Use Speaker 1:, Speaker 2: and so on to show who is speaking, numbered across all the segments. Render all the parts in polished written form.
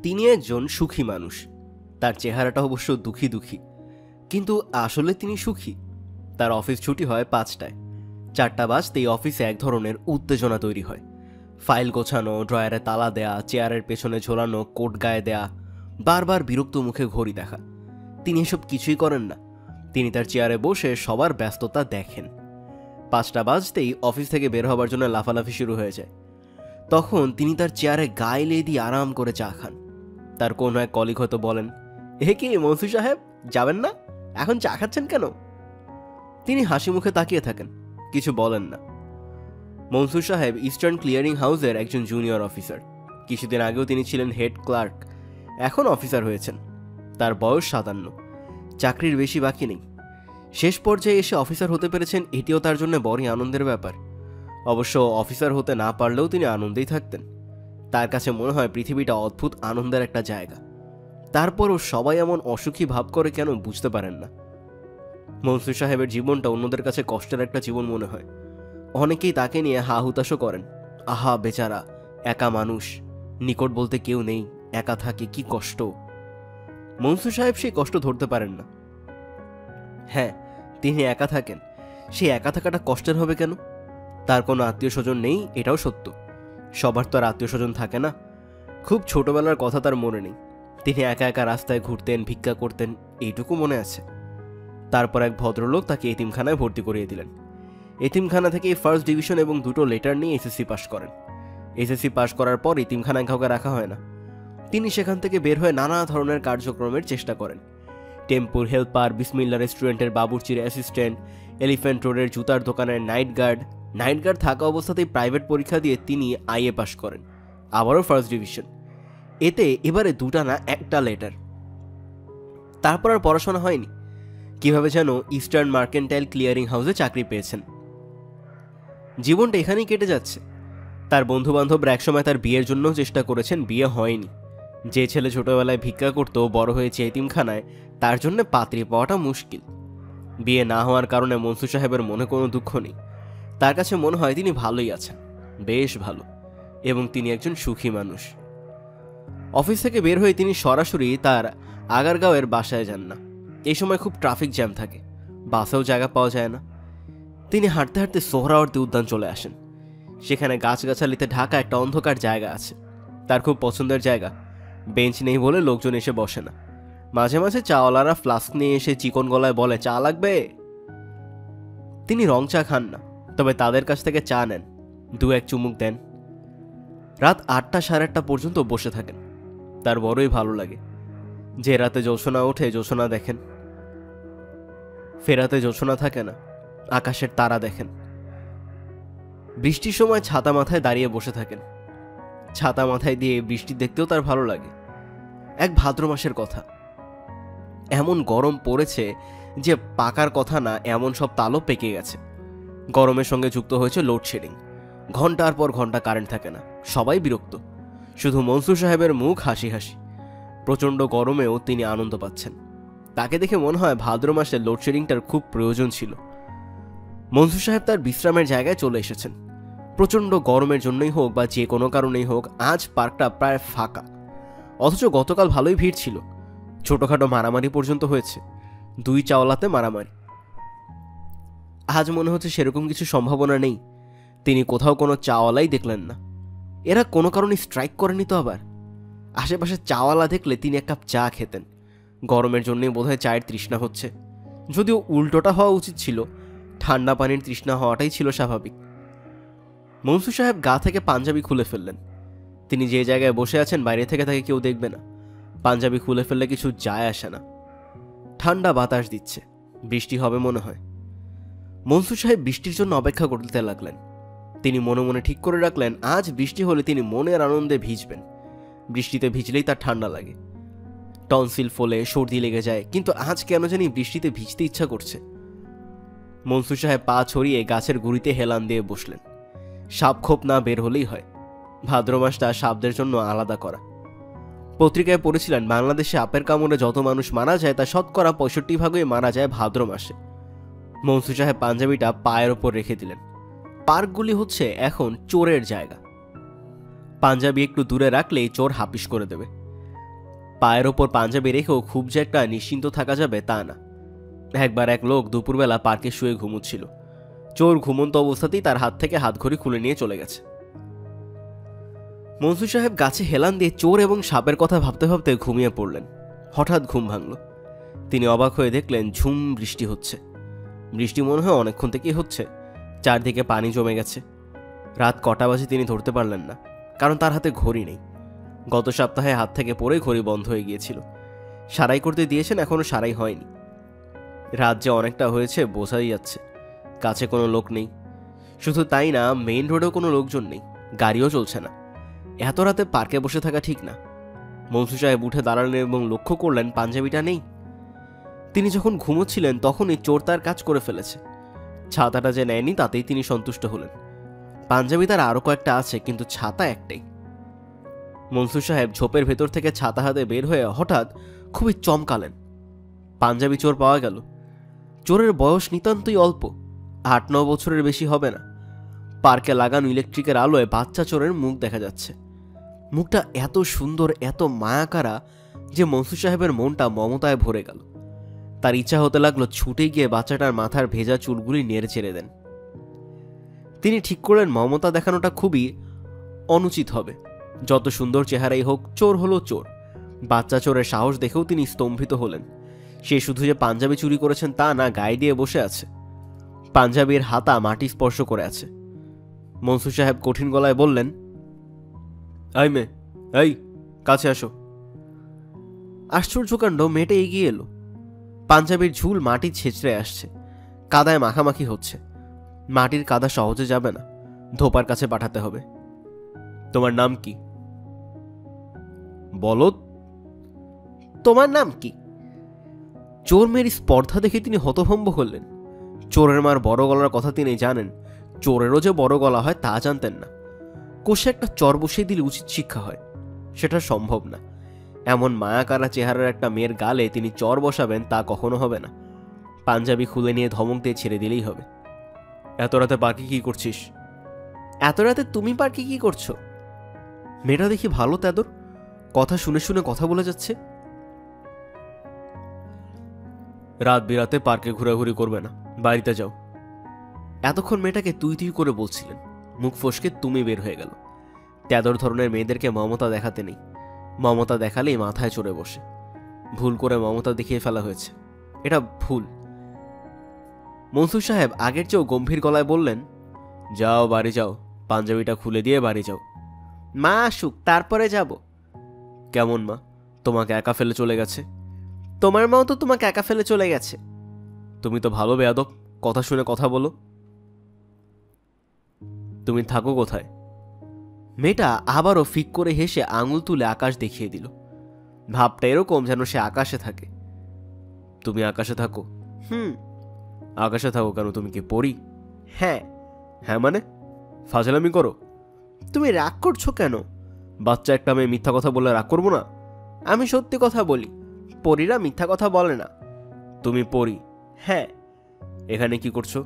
Speaker 1: তিনি একজন সুখী মানুষ। তার চেহারাটা অবশ্য দুঃখী দুঃখী, কিন্তু আসলে তিনি সুখী। তার অফিস ছুটি হয় 5টায়। 4টা বাজতেই অফিসে এক ধরনের উত্তেজনা তৈরি হয়। ফাইল গোছানো, ড্রয়ারে তালা দেয়া, চেয়ারের পেছনে ঝোলানো কোট গায়ে দেয়া, বারবার বিরক্ত মুখে ঘড়ি দেখা। তিনি এসব কিছুই করেন না। তিনি তার চেয়ারে বসে সবার ব্যস্ততা দেখেন। 5টা বাজতেই অফিস থেকে বের হবার জন্য লাফালাফি শুরু হয়ে যায়। তখন তিনি তার চেয়ারে গায়ে লেয়ে দিয়ে আরাম করে চা খান। তার কোনো এক কলিগ হয়তো বলেন, এ কি মনসুর সাহেব, যাবেন না? এখন চা খাচ্ছেন কেন? তিনি হাসি মুখে তাকিয়ে থাকেন, কিছু বলেন না। মনসুর সাহেব ইস্টার্ন ক্লিয়ারিং হাউসের একজন জুনিয়র অফিসার। কিছুদিন আগেও তিনি ছিলেন হেড ক্লার্ক, এখন অফিসার হয়েছেন। তার বয়স 57। চাকরির বেশি বাকি নেই। শেষ পর্যায়ে এসে অফিসার হতে পেরেছেন, এটিও তার জন্য বড়ই আনন্দের ব্যাপার। অবশ্য অফিসার হতে না পারলেও তিনি আনন্দেই থাকতেন। তার কাছে মনে হয় পৃথিবীটা অদ্ভুত আনন্দের একটা জায়গা। তারপরও সবাই এমন অসুখী ভাব করে কেন বুঝতে পারেন না। মনসুর সাহেবের জীবনটা অন্যদের কাছে কষ্টের একটা জীবন মনে হয়। অনেকেই তাকে নিয়ে হা হুতাশও করেন, আহা বেচারা, একা মানুষ, নিকট বলতে কেউ নেই, একা থাকে, কি কষ্ট। মনসুর সাহেব সেই কষ্ট ধরতে পারেন না। হ্যাঁ, তিনি একা থাকেন। সেই একা থাকাটা কষ্টের হবে কেন? তার কোনো আত্মীয় স্বজন নেই, এটাও সত্য। সবার তো আর আত্মীয় স্বজন থাকে না। খুব ছোটবেলার কথা তার মনে নেই। তিনি একা একা রাস্তায় ঘুরতেন, ভিক্ষা করতেন, এইটুকু মনে আছে। তারপর এক ভদ্রলোক তাকে এতিমখানায় ভর্তি করিয়ে দিলেন। এতিমখানা থেকে ফার্স্ট ডিভিশন এবং 2টো লেটার নিয়ে এসএসসি পাশ করেন। এসএসসি পাশ করার পর এতিমখানায় কাউকে রাখা হয় না। তিনি সেখান থেকে বের হয়ে নানা ধরনের কার্যক্রমের চেষ্টা করেন। টেম্পুর হেল্পার, বিসমিল্লা রেস্টুরেন্টের বাবুর্চির অ্যাসিস্ট্যান্ট, এলিফ্যান্ট রোডের জুতার দোকানের নাইট গার্ড থাকা অবস্থাতেই প্রাইভেট পরীক্ষা দিয়ে তিনি আইএ পাশ করেন, আবারও ফার্স্ট ডিভিশন। এতে এবারে 2টা না 1টা লেটার। তারপর আর পড়াশোনা হয়নি। কিভাবে যেন ইস্টার্ন মার্কেন্টাইল ক্লিয়ারিং হাউসে চাকরি পেয়েছেন। জীবনটা এখানেই কেটে যাচ্ছে। তার বন্ধু বান্ধবরা একসময় তার বিয়ের জন্য চেষ্টা করেছেন, বিয়ে হয়নি। যে ছেলে ছোটবেলায় ভিক্ষা করতো, বড় হয়েছে এতিমখানায়, তার জন্য পাত্রী পাওয়াটা মুশকিল। বিয়ে না হওয়ার কারণে মনসুর সাহেবের মনে কোনো দুঃখ নেই। তার কাছে মনে হয় তিনি ভালোই আছেন, বেশ ভালো, এবং তিনি একজন সুখী মানুষ। অফিস থেকে বের হয়ে তিনি সরাসরি তার আগারগাঁওয়ের বাসায় যান না। এই সময় খুব ট্রাফিক জ্যাম থাকে, বাসেও জায়গা পাওয়া যায় না। তিনি হাঁটতে হাঁটতে সোহরাওয়ার্দী উদ্যান চলে আসেন। সেখানে গাছগাছালিতে ঢাকা একটা অন্ধকার জায়গা আছে। তার খুব পছন্দের জায়গা। বেঞ্চ নেই বলে লোকজন এসে বসে না। মাঝে মাঝে চাওয়ালারা ফ্লাস্ক নিয়ে এসে চিকন গলায় বলে, চা লাগবে? তিনি রং চা খান না, তবে তাদের কাছ থেকে চা নেন, 2-1 চুমুক দেন। রাত 8টা 8:30 পর্যন্ত বসে থাকেন। তার বড়ই ভালো লাগে। যে রাতে জ্যোৎস্না ওঠে, জ্যোৎস্না দেখেন। ফেরাতে জ্যোৎস্না থাকে না, আকাশের তারা দেখেন। বৃষ্টির সময় ছাতা মাথায় দাঁড়িয়ে বসে থাকেন। ছাতা মাথায় দিয়ে বৃষ্টি দেখতেও তার ভালো লাগে। এক ভাদ্র মাসের কথা, এমন গরম পড়েছে যে পাকার কথা না, এমন সব তালও পেকে গেছে। গরমের সঙ্গে যুক্ত হয়েছে লোডশেডিং। ঘন্টার পর ঘন্টা কারেন্ট থাকে না, সবাই বিরক্ত। শুধু মনসুর সাহেবের মুখ হাসি হাসি। প্রচণ্ড গরমেও তিনি আনন্দ পাচ্ছেন। তাকে দেখে মনে হয় ভাদ্র মাসে লোডশেডিংটার খুব প্রয়োজন ছিল। মনসুর সাহেব তার বিশ্রামের জায়গায় চলে এসেছেন। প্রচণ্ড গরমের জন্যই হোক বা যে কোনো কারণেই হোক, আজ পার্কটা প্রায় ফাঁকা। অথচ গতকাল ভালোই ভিড় ছিল। ছোটখাটো মারামারি পর্যন্ত হয়েছে, 2 চাওয়ালাতে মারামারি। আজ মনে হচ্ছে সেরকম কিছু সম্ভাবনা নেই। তিনি কোথাও কোনো চাওয়ালাই দেখলেন না। এরা কোনো কারণে স্ট্রাইক করেনি তো আবার। আশেপাশে চাওয়ালা দেখলে তিনি 1 কাপ চা খেতেন। গরমের জন্যই বোধহয় চায়ের তৃষ্ণা হচ্ছে, যদিও উল্টোটা হওয়া উচিত ছিল। ঠান্ডা পানির তৃষ্ণা হওয়াটাই ছিল স্বাভাবিক। মনসুর সাহেব গা থেকে পাঞ্জাবি খুলে ফেললেন। তিনি যে জায়গায় বসে আছেন বাইরে থেকে তাকে কেউ দেখবে না। পাঞ্জাবি খুলে ফেললে কিছু যায় আসে না। ঠান্ডা বাতাস দিচ্ছে, বৃষ্টি হবে মনে হয়। মনসুর সাহেব বৃষ্টির জন্য অপেক্ষা করতে লাগলেন। তিনি মনে মনে ঠিক করে রাখলেন, আজ বৃষ্টি হলে তিনি মনের আনন্দে ভিজবেন। বৃষ্টিতে ভিজলেই তার ঠান্ডা লাগে, টনসিল ফোলে, সর্দি লেগে যায়। কিন্তু আজ কেন জানি বৃষ্টিতে ভিজতে ইচ্ছা করছে। মনসুর সাহেব পা ছড়িয়ে গাছের গুঁড়িতে হেলান দিয়ে বসলেন। সাপ খোপ না বের হলেই হয়। ভাদ্র মাসটা সাপদের জন্য আলাদা করা। পত্রিকায় পড়েছিলেন, বাংলাদেশে আপের কামড়ে যত মানুষ মারা যায় তা শতকরা 65% মারা যায় ভাদ্র মাসে। মনসুর সাহেব পাঞ্জাবিটা পায়ের ওপর রেখে দিলেন। পার্কগুলি হচ্ছে এখন চোরের জায়গা। পাঞ্জাবি একটু দূরে রাখলেই চোর হাপিস করে দেবে। পায়ের ওপর পাঞ্জাবি রেখেও খুব যে একটা নিশ্চিন্ত থাকা যাবে তা না। একবার এক লোক দুপুরবেলা পার্কে শুয়ে ঘুমোচ্ছিল। চোর ঘুমন্ত অবস্থাতেই তার হাত থেকে হাতঘড়ি খুলে নিয়ে চলে গেছে। মনসুর সাহেব গাছে হেলান দিয়ে চোর এবং সাপের কথা ভাবতে ভাবতে ঘুমিয়ে পড়লেন। হঠাৎ ঘুম ভাঙল। তিনি অবাক হয়ে দেখলেন ঝুম বৃষ্টি হচ্ছে। বৃষ্টি মনে হয় অনেকক্ষণ থেকেই হচ্ছে। চারদিকে পানি জমে গেছে। রাত কটা বাজে তিনি ধরতে পারলেন না, কারণ তার হাতে ঘড়ি নেই। গত সপ্তাহে হাত থেকে পড়ে ঘড়ি বন্ধ হয়ে গিয়েছিল। সারাই করতে দিয়েছেন, এখনো সারাই হয়নি। রাত যে অনেকটা হয়েছে বোঝাই যাচ্ছে। কাছে কোনো লোক নেই। শুধু তাই না, মেইন রোডেও কোনো লোকজন নেই, গাড়িও চলছে না। এত রাতে পার্কে বসে থাকা ঠিক না। মনসুর সাহেব উঠে দাঁড়ালেন এবং লক্ষ্য করলেন পাঞ্জাবিটা নেই। তিনি যখন ঘুমোচ্ছিলেন তখনই চোর তার কাজ করে ফেলেছে। ছাতাটা যে নেয়নি তাতেই তিনি সন্তুষ্ট হলেন। পাঞ্জাবি তার আরও কয়েকটা আছে, কিন্তু ছাতা একটাই। মনসুর সাহেব ঝোপের ভেতর থেকে ছাতা হাতে বের হয়ে হঠাৎ খুবই চমকালেন। পাঞ্জাবি চোর পাওয়া গেল। চোরের বয়স নিতান্তই অল্প, 8-9 বছরের বেশি হবে না। পার্কে লাগানো ইলেকট্রিকের আলোয় বাচ্চা চোরের মুখ দেখা যাচ্ছে। মুখটা এত সুন্দর, এত মায়াকারা যে মনসুর সাহেবের মনটা মমতায় ভরে গেল। তার ইচ্ছা হতে লাগলো ছুটে গিয়ে বাচ্চাটার মাথার ভেজা চুলগুলি নেড়ে ছেড়ে দেন। তিনি ঠিক করলেন মমতা দেখানোটা খুবই অনুচিত হবে। যত সুন্দর চেহারাই হোক, চোর হলো চোর। বাচ্চা চোরের সাহস দেখেও তিনি স্তম্ভিত হলেন। সে শুধু যে পাঞ্জাবি চুরি করেছেন তা না, গায়ে দিয়ে বসে আছে। পাঞ্জাবির হাতা মাটি স্পর্শ করে আছে। মনসুর সাহেব কঠিন গলায় বললেন, এই মেয়ে, এই কাছে আসো। আশ্চর্যকাণ্ড, মেয়েটা এগিয়ে এলো। পাঞ্জাবির ঝুল মাটি ছেঁচড়ে আসছে, কাদায় মাখামাখি হচ্ছে। মাটির কাদা সহজে যাবে না, ধোপার কাছে পাঠাতে হবে। তোমার নাম কি বলো? তোমার নাম কি? চোর মেয়ের স্পর্ধা দেখে তিনি হতভম্ব হলেন। চোরের মার বড় গলার কথা তিনি জানেন, চোরেরও যে বড় গলা হয় তা জানতেন না। কোষে একটা চর বসিয়ে দিলে উচিত শিক্ষা হয়, সেটা সম্ভব না। এমন মায়াকারা চেহারার একটা মেয়ের গালে তিনি চর বসাবেন তা কখনো হবে না। পাঞ্জাবি খুলে নিয়ে ধমক দিয়ে ছেড়ে দিলেই হবে। এত রাতে পার্কে কি করছিস? এত রাতে তুমি পার্কে কি করছো? মেয়েটা দেখি ভালো তেদর, কথা শুনে শুনে কথা বলে যাচ্ছে। রাত বিরাতে পার্কে ঘোরাঘুরি করবে না, বাড়িতে যাও। এতক্ষণ মেয়েটাকে তুই তুই করে বলছিলেন, মুখ ফসকে তুমি বের হয়ে গেল। তেদর ধরনের মেয়েদেরকে মমতা দেখাতে নেই। মমতা দেখালেই মাথায় চড়ে বসে। ভুল করে মমতা দেখিয়ে ফেলা হয়েছে, এটা ভুল। মনসুর সাহেব আগের চেয়েও গম্ভীর গলায় বললেন, যাও বাড়ি যাও, পাঞ্জাবিটা খুলে দিয়ে বাড়ি যাও। মা আসুক তারপরে যাব। কেমন মা? তোমাকে একা ফেলে চলে গেছে? তোমার মাও তো তোমাকে একা ফেলে চলে গেছে। তুমি তো ভালো বেয়াদব, কথা শুনে কথা বলো। তুমি থাকো কোথায়? মেয়েটা আবারও ফিক করে হেসে আঙুল তুলে আকাশ দেখিয়ে দিল। ভাবটা এরকম যেন সে আকাশে থাকে। তুমি আকাশে থাকো? আকাশে থাকো কেন? তুমি কি পড়ি? হ্যাঁ। হ্যাঁ মানে? ফাজলামি করো? তুমি রাগ করছো কেন? বাচ্চা একটা মেয়ে মিথ্যা কথা বললে রাগ করবো না? আমি সত্যি কথা বলি, পরীরা মিথ্যা কথা বলে না। তুমি পড়ি? হ্যাঁ। এখানে কি করছো?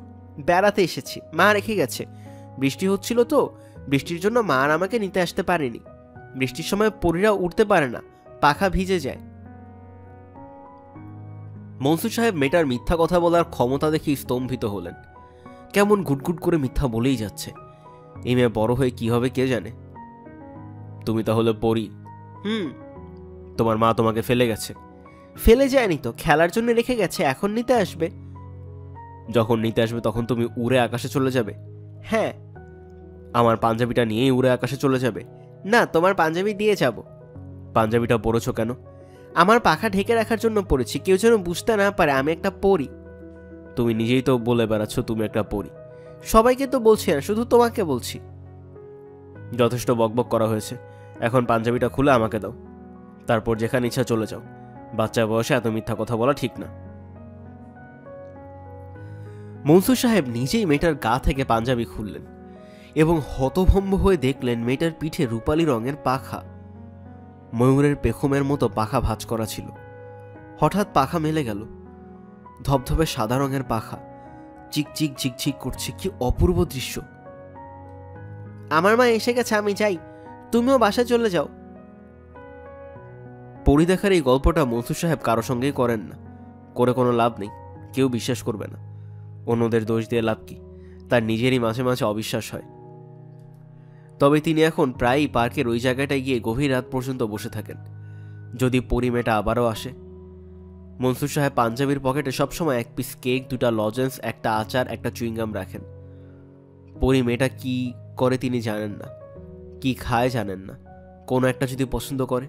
Speaker 1: বেড়াতে এসেছি, মা রেখে গেছে। বৃষ্টি হচ্ছিল তো, বৃষ্টির জন্য মা আর আমাকে নিতে আসতে পারেনি। বৃষ্টির সময় পরীরা উঠতে পারে না, পাখা ভিজে যায়। মনসুর সাহেব মেয়েটার মিথ্যা কথা বলার ক্ষমতা দেখে স্তম্ভিত হলেন। কেমন ঘুটঘুট করে মিথ্যা বলেই যাচ্ছে। এই মেয়ে বড় হয়ে কি হবে কে জানে। তুমি তাহলে পড়ি? তোমার মা তোমাকে ফেলে গেছে? ফেলে যায়নি তো, খেলার জন্য রেখে গেছে, এখন নিতে আসবে। যখন নিতে আসবে তখন তুমি উড়ে আকাশে চলে যাবে? হ্যাঁ। আমার পাঞ্জাবিটা নিয়েই উড়ে আকাশে চলে যাবে? না, তোমার পাঞ্জাবি দিয়ে যাব। পাঞ্জাবিটা পরেছো কেন? আমার পাখা ঢেকে রাখার জন্য পরেছি, কেউ যেন বুঝতে না পারে আমি একটা পরী। তুমি নিজেই তো বলে বেড়াচ্ছ তুমি একটা পরী। সবাইকে তো বলছি না, শুধু তোমাকে বলছি। যথেষ্ট বকবক করা হয়েছে, এখন পাঞ্জাবিটা খুলে আমাকে দাও, তারপর যেখানে ইচ্ছা চলে যাও। বাচ্চা বয়সে এত মিথ্যা কথা বলা ঠিক না। মনসুর সাহেব নিজেই মেয়েটার গা থেকে পাঞ্জাবি খুললেন এবং হতভম্ব হয়ে দেখলেন মেয়েটার পিঠে রূপালী রঙের পাখা। ময়ূরের পেখমের মতো পাখা ভাঁজ করা ছিল। হঠাৎ পাখা মেলে গেল। ধবধবে সাদা রঙের পাখা, চিকচিক ঝিকঝিক করছে। কি অপূর্ব দৃশ্য। আমার মা এসে গেছে, আমি যাই, তুমিও বাসায় চলে যাও। পরি দেখার এই গল্পটা মনসুর সাহেব কারো সঙ্গেই করেন না, করে কোনো লাভ নেই, কেউ বিশ্বাস করবে না। অন্যদের দোষ দিয়ে লাভ কি, তার নিজেরই মাঝে মাঝে অবিশ্বাস হয়। তবে তিনি এখন প্রায়ই পার্কের ওই জায়গাটায় গিয়ে গভীর রাত পর্যন্ত বসে থাকেন, যদি পরি মেয়েটা আবারও আসে। মনসুর সাহেব পাঞ্জাবির পকেটে সবসময় এক পিস কেক, 2টা লজেন্স, একটা আচার, একটা চুইংগাম রাখেন। পরি মেয়েটা কি করে তিনি জানেন না, কি খায় জানেন না। কোনো একটা যদি পছন্দ করে,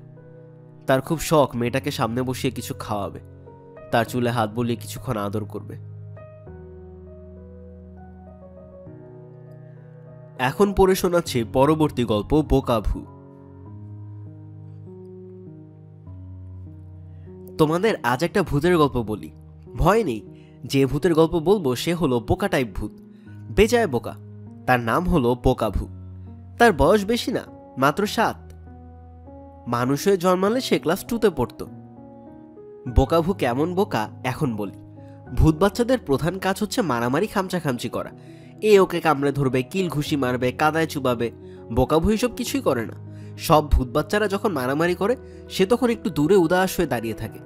Speaker 1: তার খুব শখ মেয়েটাকে সামনে বসিয়ে কিছু খাওয়াবে, তার চুলে হাত বুলিয়ে কিছুক্ষণ আদর করবে। এখন পড়ে শোনাচ্ছি পরবর্তী গল্প, বোকাভু। তোমাদের আজ একটা ভূতের গল্প বলি। ভয় নেই, যে ভূতের গল্প বলবো সে হলো বোকা টাইপ ভূত, বেজায় বোকা। তার নাম হলো বোকাভু। তার বয়স বেশি না, মাত্র 7। মানুষ হয়ে জন্মালে সে ক্লাস 2তে পড়তো। বোকাভু কেমন বোকা এখন বলি। ভূত বাচ্চাদের প্রধান কাজ হচ্ছে মারামারি, খামচাখামচি করা। এ ওকে কামড়ে ধরবে, কিল ঘুষি মারবে, কাদায় চুবাবে। বোকাভু এসব কিছুই করে না। সব ভূত বাচ্চারা যখন মারামারি করে, সে তখন একটু দূরে উদাস হয়ে দাঁড়িয়ে থাকে।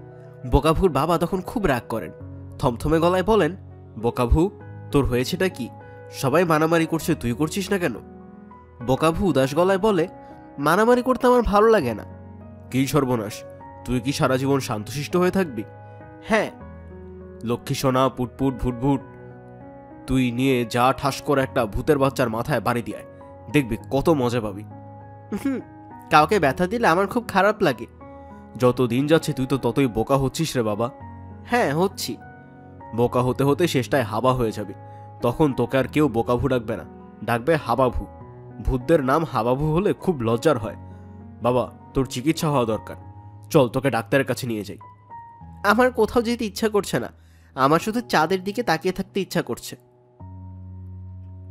Speaker 1: বোকাভুর বাবা তখন খুব রাগ করেন, থমথমে গলায় বলেন, বোকাভু, তোর হয়েছেটা কি? সবাই মারামারি করছে, তুই করছিস না কেন? বোকাভু উদাস গলায় বলে, মারামারি করতে আমার ভালো লাগে না। কি সর্বনাশ, তুই কি সারা জীবন শান্তশিষ্ট হয়ে থাকবি? হ্যাঁ। লক্ষ্মী সোনা, পুটপুট, ভুটভুট, তুই নিয়ে যা ঠাস করে একটা ভূতের বাচ্চার মাথায় বাড়ি দিয়ে, দেখবি কত মজা পাবি। কাউকে ব্যথা দিলে আমার খুব খারাপ লাগে। যত দিন যাচ্ছে তুই তো ততই বোকা হচ্ছিস রে বাবা। হ্যাঁ, হচ্ছি। বোকা হতে হতে শেষটায় হাবা হয়ে যাবে, তখন তোকে আর কেউ বোকাভু ডাকবে না, ডাকবে হাবাভু। ভূতদের নাম হাবাভু হলে খুব লজ্জার হয়। বাবা, তোর চিকিৎসা হওয়া দরকার, চল তোকে ডাক্তারের কাছে নিয়ে যাই। আমার কোথাও যেতে ইচ্ছা করছে না, আমার শুধু চাঁদের দিকে তাকিয়ে থাকতে ইচ্ছা করছে।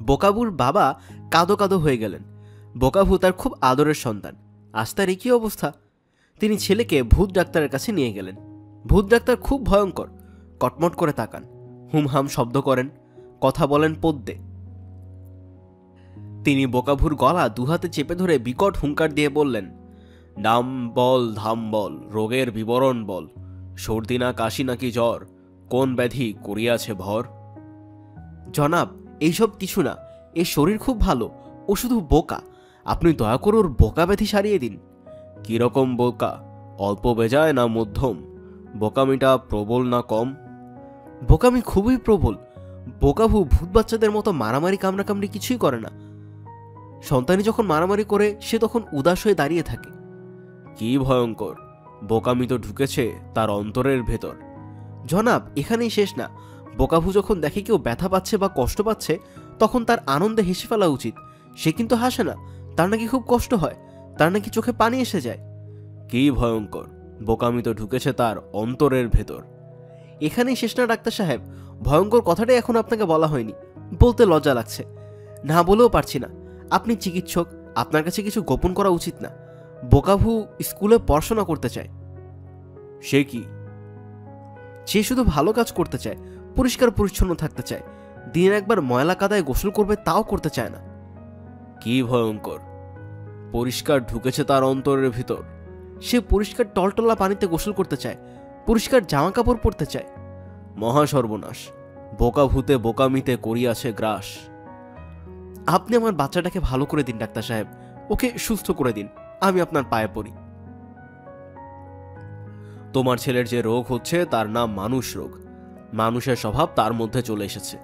Speaker 1: বোকাভুর বাবা কাঁদো কাঁদো হয়ে গেলেন। বোকাভু তার খুব আদরের সন্তান, আজ তার একই অবস্থা। তিনি ছেলেকে ভূত ডাক্তারের কাছে নিয়ে গেলেন। ভূত ডাক্তার খুব ভয়ঙ্কর, কটমট করে তাকান, হুমহাম শব্দ করেন, কথা বলেন পদ্যে। তিনি বোকাভুর গলা দুহাতে চেপে ধরে বিকট হুঙ্কার দিয়ে বললেন, নাম বল, ধাম বল, রোগের বিবরণ বল, সর্দি না কাশি নাকি জ্বর, কোন ব্যাধি করিয়াছে ভর? জনাব, এইসব কিছু না, এর শরীর খুব ভালো, ও শুধু বোকা। আপনি দয়া করে ওর বোকা ব্যাধি সারিয়ে দিন। কিরকম বোকা? অল্প বেজায় না মধ্যম? বোকামিটা প্রবল না কম? বোকামি খুবই প্রবল। বোকাভু ভূত বাচ্চাদের মতো মারামারি কামড়াকামড়ি কিছুই করে না। সন্তানি যখন মারামারি করে, সে তখন উদাস হয়ে দাঁড়িয়ে থাকে। কি ভয়ঙ্কর! বোকামি তো ঢুকেছে তার অন্তরের ভেতর। জনাব, এখানেই শেষ না। বোকাভু যখন দেখে কেউ ব্যথা পাচ্ছে বা কষ্ট পাচ্ছে, তখন তার আনন্দে হেসে ফেলা উচিত। সে কিন্তু হাসে না, তার নাকি খুব কষ্ট হয়, তার নাকি চোখে পানি এসে যায়। কি ভয়ঙ্কর! বোকামি তো ঢুকেছে তার অন্তরের ভেতর। এখানেই শেষ না ডাক্তার সাহেব, ভয়ঙ্কর কথাটাই এখন আপনাকে বলা হয়নি, বলতে লজ্জা লাগছে। না বলেও পারছি না, আপনি চিকিৎসক, আপনার কাছে কিছু গোপন করা উচিত না। বোকাভু স্কুলে পড়াশোনা করতে চায়। সে কি? সে শুধু ভালো কাজ করতে চায়, পরিষ্কার পরিচ্ছন্ন থাকতে চায়। দিনে একবার ময়লা কাদায় গোসল করবে, তাও করতে চায় না। কি ভয়ঙ্কর! পরিষ্কার ঢুকেছে তার অন্তরের ভিতর। সে পরিষ্কার টলটলা পানিতে গোসল করতে চায়, পরিষ্কার জামা কাপড় পরতে চায়। মহা সর্বনাশ! বোকা ভূতে বোকামিতে করিয়াছে গ্রাস। আপনি আমার বাচ্চাটাকে ভালো করে দিন ডাক্তার সাহেব, ওকে সুস্থ করে দিন, আমি আপনার পায়ে পড়ি। তোমার ছেলের যে রোগ হচ্ছে তার নাম মানুষ রোগ। মানুষের স্বভাব তার মধ্যে চলে এসেছে।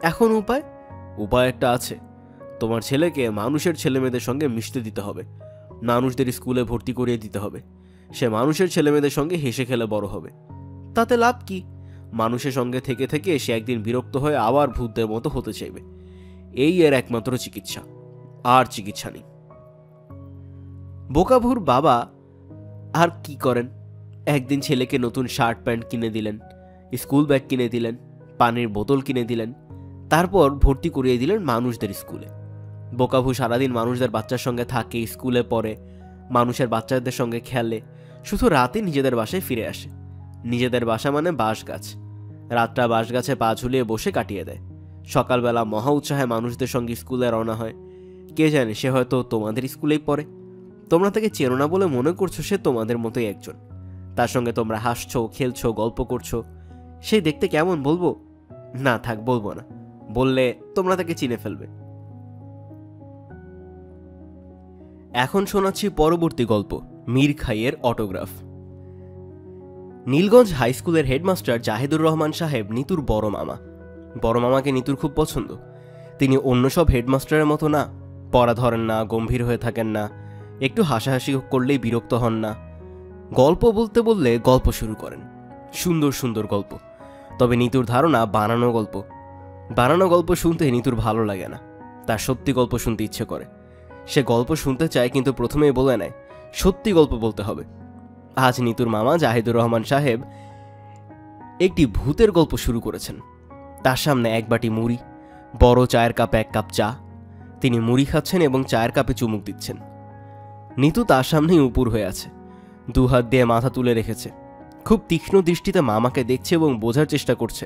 Speaker 1: এখন উপায়? উপায় একটা আছে। তোমার ছেলেকে মানুষের ছেলেমেয়েদের সঙ্গে মিশতে দিতে হবে, মানুষদের স্কুলে ভর্তি করিয়ে দিতে হবে। সে মানুষের ছেলেমেয়েদের সঙ্গে হেসে খেলে বড় হবে। তাতে লাভ কি? মানুষের সঙ্গে থেকে থেকে সে একদিন বিরক্ত হয়ে আবার ভূতদের মতো হতে চাইবে। এই এর একমাত্র চিকিৎসা, আর চিকিৎসা নেই। বোকাভুর বাবা আর কি করেন? একদিন ছেলেকে নতুন শার্ট প্যান্ট কিনে দিলেন, স্কুল ব্যাগ কিনে দিলেন, পানির বোতল কিনে দিলেন, তারপর ভর্তি করিয়ে দিলেন মানুষদের স্কুলে। বোকাভু সারাদিন মানুষদের বাচ্চার সঙ্গে থাকে, স্কুলে পড়ে, মানুষের বাচ্চাদের সঙ্গে খেলে, শুধু রাতে নিজেদের বাসায় ফিরে আসে। নিজেদের বাসা মানে বাঁশ গাছ। রাতটা বাঁশ গাছে পা ঝুলিয়ে বসে কাটিয়ে দেয়। সকালবেলা মহা উৎসাহে মানুষদের সঙ্গে স্কুলে রওনা হয়। কে জানে, সে হয়তো তোমাদের স্কুলেই পড়ে। তোমরা তাকে চেনো না বলে মনে করছো সে তোমাদের মতোই একজন। তার সঙ্গে তোমরা হাসছো, খেলছো, গল্প করছো, সে দেখতে কেমন বলবো? না থাক, বলবো না, বললে তোমরা তাকে চিনে ফেলবে। এখন শোনাচ্ছি পরবর্তী গল্প, মীর খাইয়ের অটোগ্রাফ। নীলগঞ্জ হাই স্কুলের হেডমাস্টার জাহিদুর রহমান সাহেব নিতুর বড় মামা। বড় মামাকে নিতুর খুব পছন্দ। তিনি অন্য সব হেডমাস্টারের মতো না, পড়া ধরেন না, গম্ভীর হয়ে থাকেন না, একটু হাসাহাসি করলেই বিরক্ত হন না। গল্প বলতে বললে গল্প শুরু করেন, সুন্দর সুন্দর গল্প। তবে নিতুর ধারণা বানানো গল্প। বানানো গল্প শুনতে নিতুর ভালো লাগে না, তার সত্যি গল্প শুনতে ইচ্ছে করে। সে গল্প শুনতে চায়, কিন্তু প্রথমেই বলে নেয় সত্যি গল্প বলতে হবে। আজ নিতুর মামা জাহিদুর রহমান সাহেব একটি ভূতের গল্প শুরু করেছেন। তার সামনে এক বাটি মুড়ি, বড় চায়ের কাপে এক কাপ চা। তিনি মুড়ি খাচ্ছেন এবং চায়ের কাপে চুমুক দিচ্ছেন। নিতু তার সামনেই উপুর হয়ে আছে, দুহাত দিয়ে মাথা তুলে রেখেছে। খুব তীক্ষ্ণ দৃষ্টিতে মামাকে দেখছে এবং বোঝার চেষ্টা করছে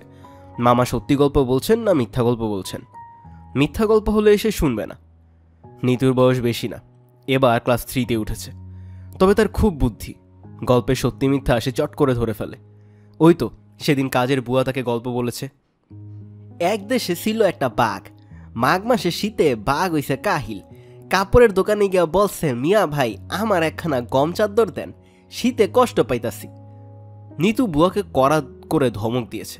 Speaker 1: মামা সত্যি গল্প বলছেন না মিথ্যা গল্প বলছেন। মিথ্যা গল্প হলে এসে শুনবে না। নিতুর বয়স বেশি না, এবার ক্লাস 3-তে উঠেছে। তবে তার খুব বুদ্ধি, গল্পে সত্যি মিথ্যা সে চট করে ধরে ফেলে। ওই তো সেদিন কাজের বুয়া তাকে গল্প বলেছে, এক দেশে ছিল একটা বাঘ, মাঘ মাসে শীতে বাঘ হইছে কাহিল, কাপড়ের দোকানে গিয়া বলছে, মিয়া ভাই আমার একখানা গম চাদর দেন, শীতে কষ্ট পাইতাছি। নিতু বুয়াকে কড়া করে ধমক দিয়েছে,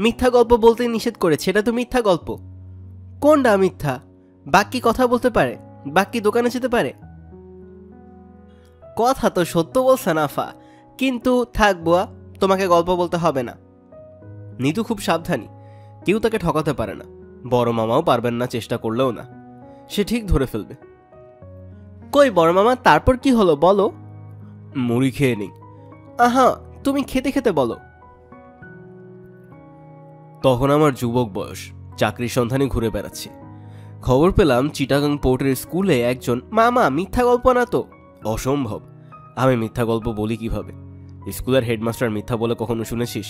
Speaker 1: মিথ্যা গল্প বলতে নিষেধ করেছে, এটা তো মিথ্যা গল্প। কোনটা মিথ্যা? বাঘ কি কথা বলতে পারে? বাঘ কি দোকানে যেতে পারে? কথা তো সত্য বলছে নাফা, কিন্তু থাক বুয়া, তোমাকে গল্প বলতে হবে না। নিতু খুব সাবধানী, কেউ তাকে ঠকাতে পারে না, বড় মামাও পারবেন না, চেষ্টা করলেও না। সে ঠিক ধরে ফেলবে। কই বড় মামা, তারপর কি হলো বলো? মুড়ি খেয়ে নিই। আহা, তুমি খেতে খেতে বলো। তখন আমার যুবক বয়স, চাকরির সন্ধানে ঘুরে বেড়াচ্ছি। খবর পেলাম চিটাগাং পোর্টের স্কুলে একজন। মামা মিথ্যা গল্প না তো? অসম্ভব, আমি মিথ্যা গল্প বলি কিভাবে? স্কুলের হেডমাস্টার মিথ্যা বলে কখনো শুনেছিস?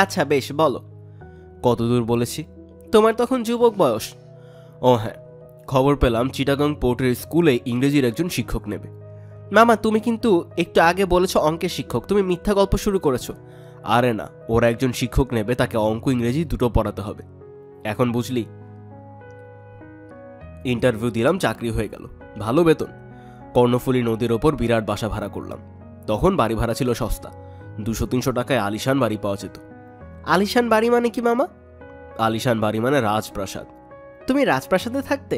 Speaker 1: আচ্ছা বেশ বলো। কতদূর বলেছি? তোমার তখন যুবক বয়স। ও হ্যাঁ, খবর পেলাম চিটাগাং পোর্টের স্কুলে ইংরেজির একজন শিক্ষক নেবে। মামা তুমি কিন্তু একটু আগে বলেছ অঙ্কের শিক্ষক, তুমি মিথ্যা গল্প শুরু করেছো। আরে না, ওরা একজন শিক্ষক নেবে, তাকে অঙ্ক ইংরেজি দুটো পড়াতে হবে। এখন বুঝলি? ইন্টারভিউ দিলাম, চাকরি হয়ে গেল, ভালো বেতন। কর্ণফুলী নদীর ওপর বিরাট বাসা ভাড়া করলাম। তখন বাড়ি ভাড়া ছিল সস্তা, 200-300 টাকায় আলিশান বাড়ি পাওয়া যেত। আলিশান বাড়ি মানে কি মামা? আলিশান বাড়ি মানে রাজপ্রাসাদ। তুমি রাজপ্রাসাদে থাকতে?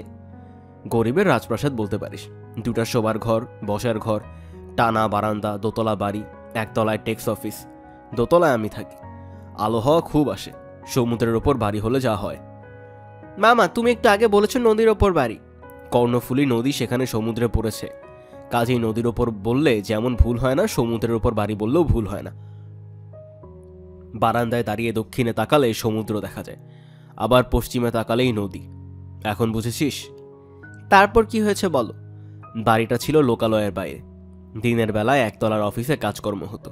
Speaker 1: গরিবের রাজপ্রাসাদ বলতে পারিস। 2টা শোবার ঘর, বসার ঘর, টানা বারান্দা, দোতলা বাড়ি, একতলায় ট্যাক্স অফিস। দোতলায় আমি থাকি। আলো হওয়া খুব আসে, সমুদ্রের ওপর বাড়ি হলে যা হয়। মামা তুমি একটু আগে বলেছো নদীর ওপর বাড়ি। কর্ণফুলী নদী সেখানে সমুদ্রে পড়েছে, কাজেই নদীর ওপর বললে যেমন ভুল হয় না, সমুদ্রের ওপর বাড়ি বললেও ভুল হয় না। বারান্দায় দাঁড়িয়ে দক্ষিণে তাকালে সমুদ্র দেখা যায়, আবার পশ্চিমে তাকালেই নদী। এখন বুঝেছিস? তারপর কি হয়েছে বলো। বাড়িটা ছিল লোকালয়ের বাইরে। দিনের বেলায় একতলার অফিসে কাজকর্ম হতো,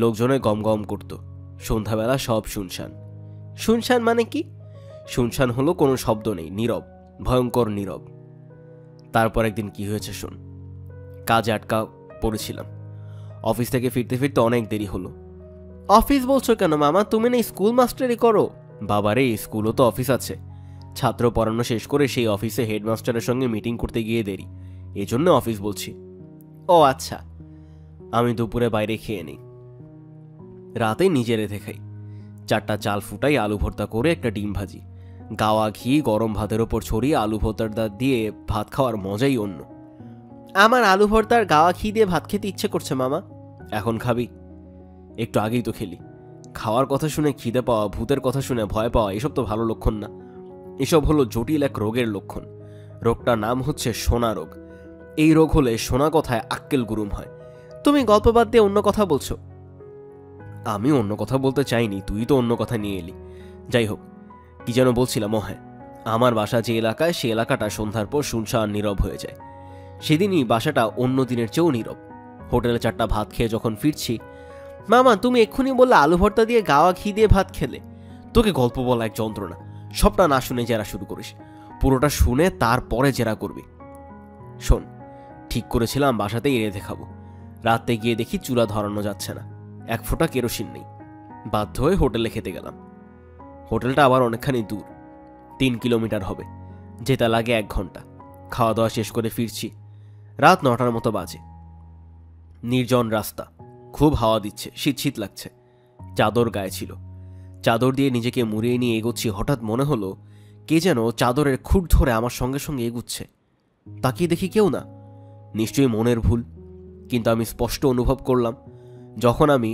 Speaker 1: লোকজনে গমগম করত। সন্ধ্যাবেলা সব শুনশান। শুনশান মানে কি? শুনশান হলো কোনো শব্দ নেই, নীরব, ভয়ঙ্কর নীরব। তারপর একদিন কি হয়েছে শোন। কাজে আটকা পড়েছিলাম, অফিস থেকে ফিরতে ফিরতে অনেক দেরি হলো। অফিস বলছো কেন মামা, তুমি না স্কুল মাস্টারই করো? বাবারে, স্কুলও তো অফিস আছে। ছাত্র পড়ানো শেষ করে সেই অফিসে হেডমাস্টারের সঙ্গে মিটিং করতে গিয়ে দেরি, এজন্য অফিস বলছি। ও আচ্ছা। আমি দুপুরে বাইরে খেয়ে নিই, রাতে নিজে রেঁধে খাই। 4টা চাল ফুটাই, আলু ভর্তা করে একটা ডিম ভাজি, গাওয়া ঘি গরম ভাতের ওপর ছড়িয়ে আলু ভর্তাটা দিয়ে ভাত খাওয়ার মজাই অন্য। আমার আলু ভর্তার গাওয়া ঘি দিয়ে ভাত খেতে ইচ্ছে করছে মামা। এখন খাবি? একটু আগেই তো খেলি। খাওয়ার কথা শুনে খিদে পাওয়া, ভূতের কথা শুনে ভয় পাওয়া, এসব তো ভালো লক্ষণ না। এসব হলো জটিল এক রোগের লক্ষণ। রোগটার নাম হচ্ছে সোনা রোগ। এই রোগ হলে সোনা কথায় আক্কেল গুরুম হয়। তুমি গল্প বাদ দিয়ে অন্য কথা বলছো। আমি অন্য কথা বলতে চাইনি, তুই তো অন্য কথা নিয়ে এলি। যাই হোক, কি যেন বলছিলাম। ও হ্যাঁ, আমার বাসা যে এলাকায়, সে এলাকাটা সন্ধ্যার পর শুনশান নীরব হয়ে যায়। সেদিনই বাসাটা অন্য দিনের চেয়েও নীরব। হোটেলে 4টা ভাত খেয়ে যখন ফিরছি, মামা তুমি এক্ষুনি বললে আলু ভর্তা দিয়ে গাওয়া ঘি দিয়ে ভাত খেলে। তোকে গল্প বলা এক যন্ত্রণা, সবটা না শুনে জেরা শুরু করিস, পুরোটা শুনে তারপরে জেরা করবি। শোন, ঠিক করেছিলাম বাসাতেই রেঁধে খাবো। রাতে গিয়ে দেখি চুলা ধরানো যাচ্ছে না, এক ফোঁটা কেরোসিন নেই। বাধ্য হয়ে হোটেলে খেতে গেলাম। হোটেলটা আবার অনেকখানি দূর, 3 কিলোমিটার হবে, যেতে লাগে 1 ঘন্টা। খাওয়া দাওয়া শেষ করে ফিরছি, রাত 9টার মতো বাজে। নির্জন রাস্তা, খুব হাওয়া দিচ্ছে, শীত শীত লাগছে। চাদর গায়ে ছিল, চাদর দিয়ে নিজেকে মুড়িয়ে নিয়ে এগোচ্ছি। হঠাৎ মনে হলো কে যেন চাদরের খুঁট ধরে আমার সঙ্গে সঙ্গে এগুচ্ছে। তাকিয়ে দেখি কেউ না, নিশ্চয়ই মনের ভুল। কিন্তু আমি স্পষ্ট অনুভব করলাম যখন আমি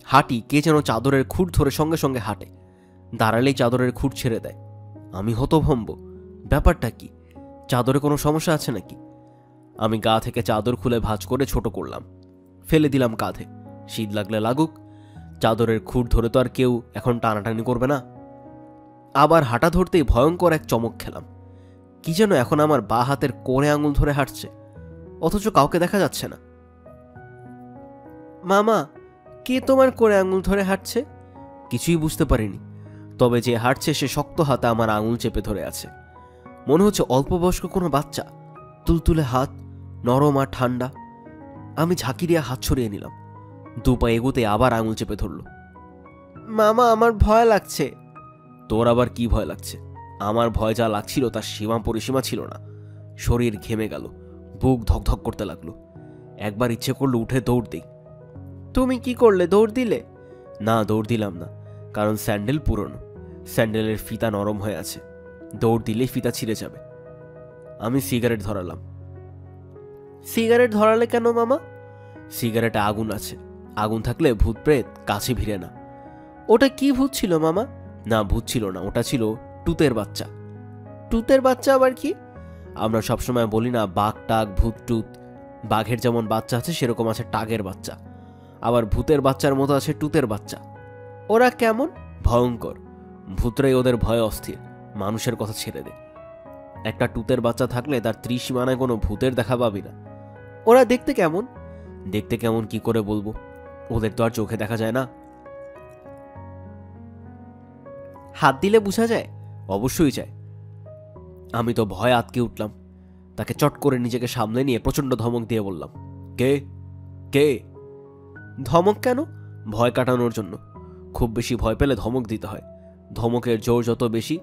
Speaker 1: হাঁটি, কে যেন চাদরের খুঁট ধরে সঙ্গে সঙ্গে হাঁটে, দাঁড়ালেই চাদরের খুঁট ছেড়ে দেয়। আমি হতভম্ব, ব্যাপারটা কি? চাদরে কোনো সমস্যা আছে নাকি? আমি গা থেকে চাদর খুলে ভাঁজ করে ছোট করলাম, ফেলে দিলাম কাঁধে। শীত লাগলে লাগুক, চাদরের খুঁট ধরে তো আর কেউ এখন টানাটানি করবে না। আবার হাঁটা ধরতেই ভয়ঙ্কর এক চমক খেলাম। কি যেন এখন আমার বা হাতের কোণে আঙুল ধরে হাঁটছে, অথচ কাউকে দেখা যাচ্ছে না। মামা, কে তোমার কোণে আঙুল ধরে হাঁটছে? কিছুই বুঝতে পারিনি, তবে যে হাঁটছে সে শক্ত হাতে আমার আঙুল চেপে ধরে আছে। মনে হচ্ছে অল্প বয়স্ক কোনো বাচ্চা, তুলতুলে হাত, নরম আর ঠান্ডা। আমি ঝাঁকি দিয়ে হাত ছড়িয়ে নিলাম। 2 পা এগোতে আবার আঙুল চেপে ধরল। মামা, আমার ভয় লাগছে। তোর আবার কি ভয় লাগছে? আমার ভয় যা লাগছিল তার সীমা পরিসীমা ছিল না। শরীর ঘেমে গেল, বুক ধকধক করতে লাগলো। একবার ইচ্ছে করলো উঠে দৌড় দিই। তুমি কি করলে, দৌড় দিলে? না, দৌড় দিলাম না, কারণ স্যান্ডেল পুরনো, স্যান্ডেলের ফিতা নরম হয়ে আছে, দৌড় দিলেই ফিতা ছিঁড়ে যাবে। আমি সিগারেট ধরালাম। সিগারেট ধরালে কেন মামা? সিগারেটে আগুন আছে, আগুন থাকলে ভূত প্রেত কাছে ভিড়ে না। ওটা কি ভূত ছিল মামা? না, ভূত ছিল না, ওটা ছিল টুতের বাচ্চা। টুতের বাচ্চা আবার কি? আমরা সবসময় বলি না বাঘ টাক ভূত টুত। বাঘের যেমন বাচ্চা আছে সেরকম আছে টাগের বাচ্চা, আবার ভূতের বাচ্চার মতো আছে টুতের বাচ্চা। ওরা কেমন? ভয়ঙ্কর। ভূতরাই ওদের ভয়ে অস্থির, মানুষের কথা ছেড়ে দে। একটা টুতের বাচ্চা থাকলে তার ত্রিসীমানায় কোনো ভূতের দেখা পাবি না। ওরা দেখতে কেমন? দেখতে কেমন কি করে বলবো, ওদের তো আর চোখে দেখা যায় না। হাত দিলে বোঝা যায়? অবশ্যই যায়। আমি তো ভয়ে আটকে উঠলাম। তাকে চট করে নিজেকে সামলে নিয়ে প্রচন্ড ধমক দিয়ে বললাম, কে কে? ধমক কেন? ভয় কাটানোর জন্য। খুব বেশি ভয় পেলে ধমক দিতে হয়, ধমকের জোর যত বেশি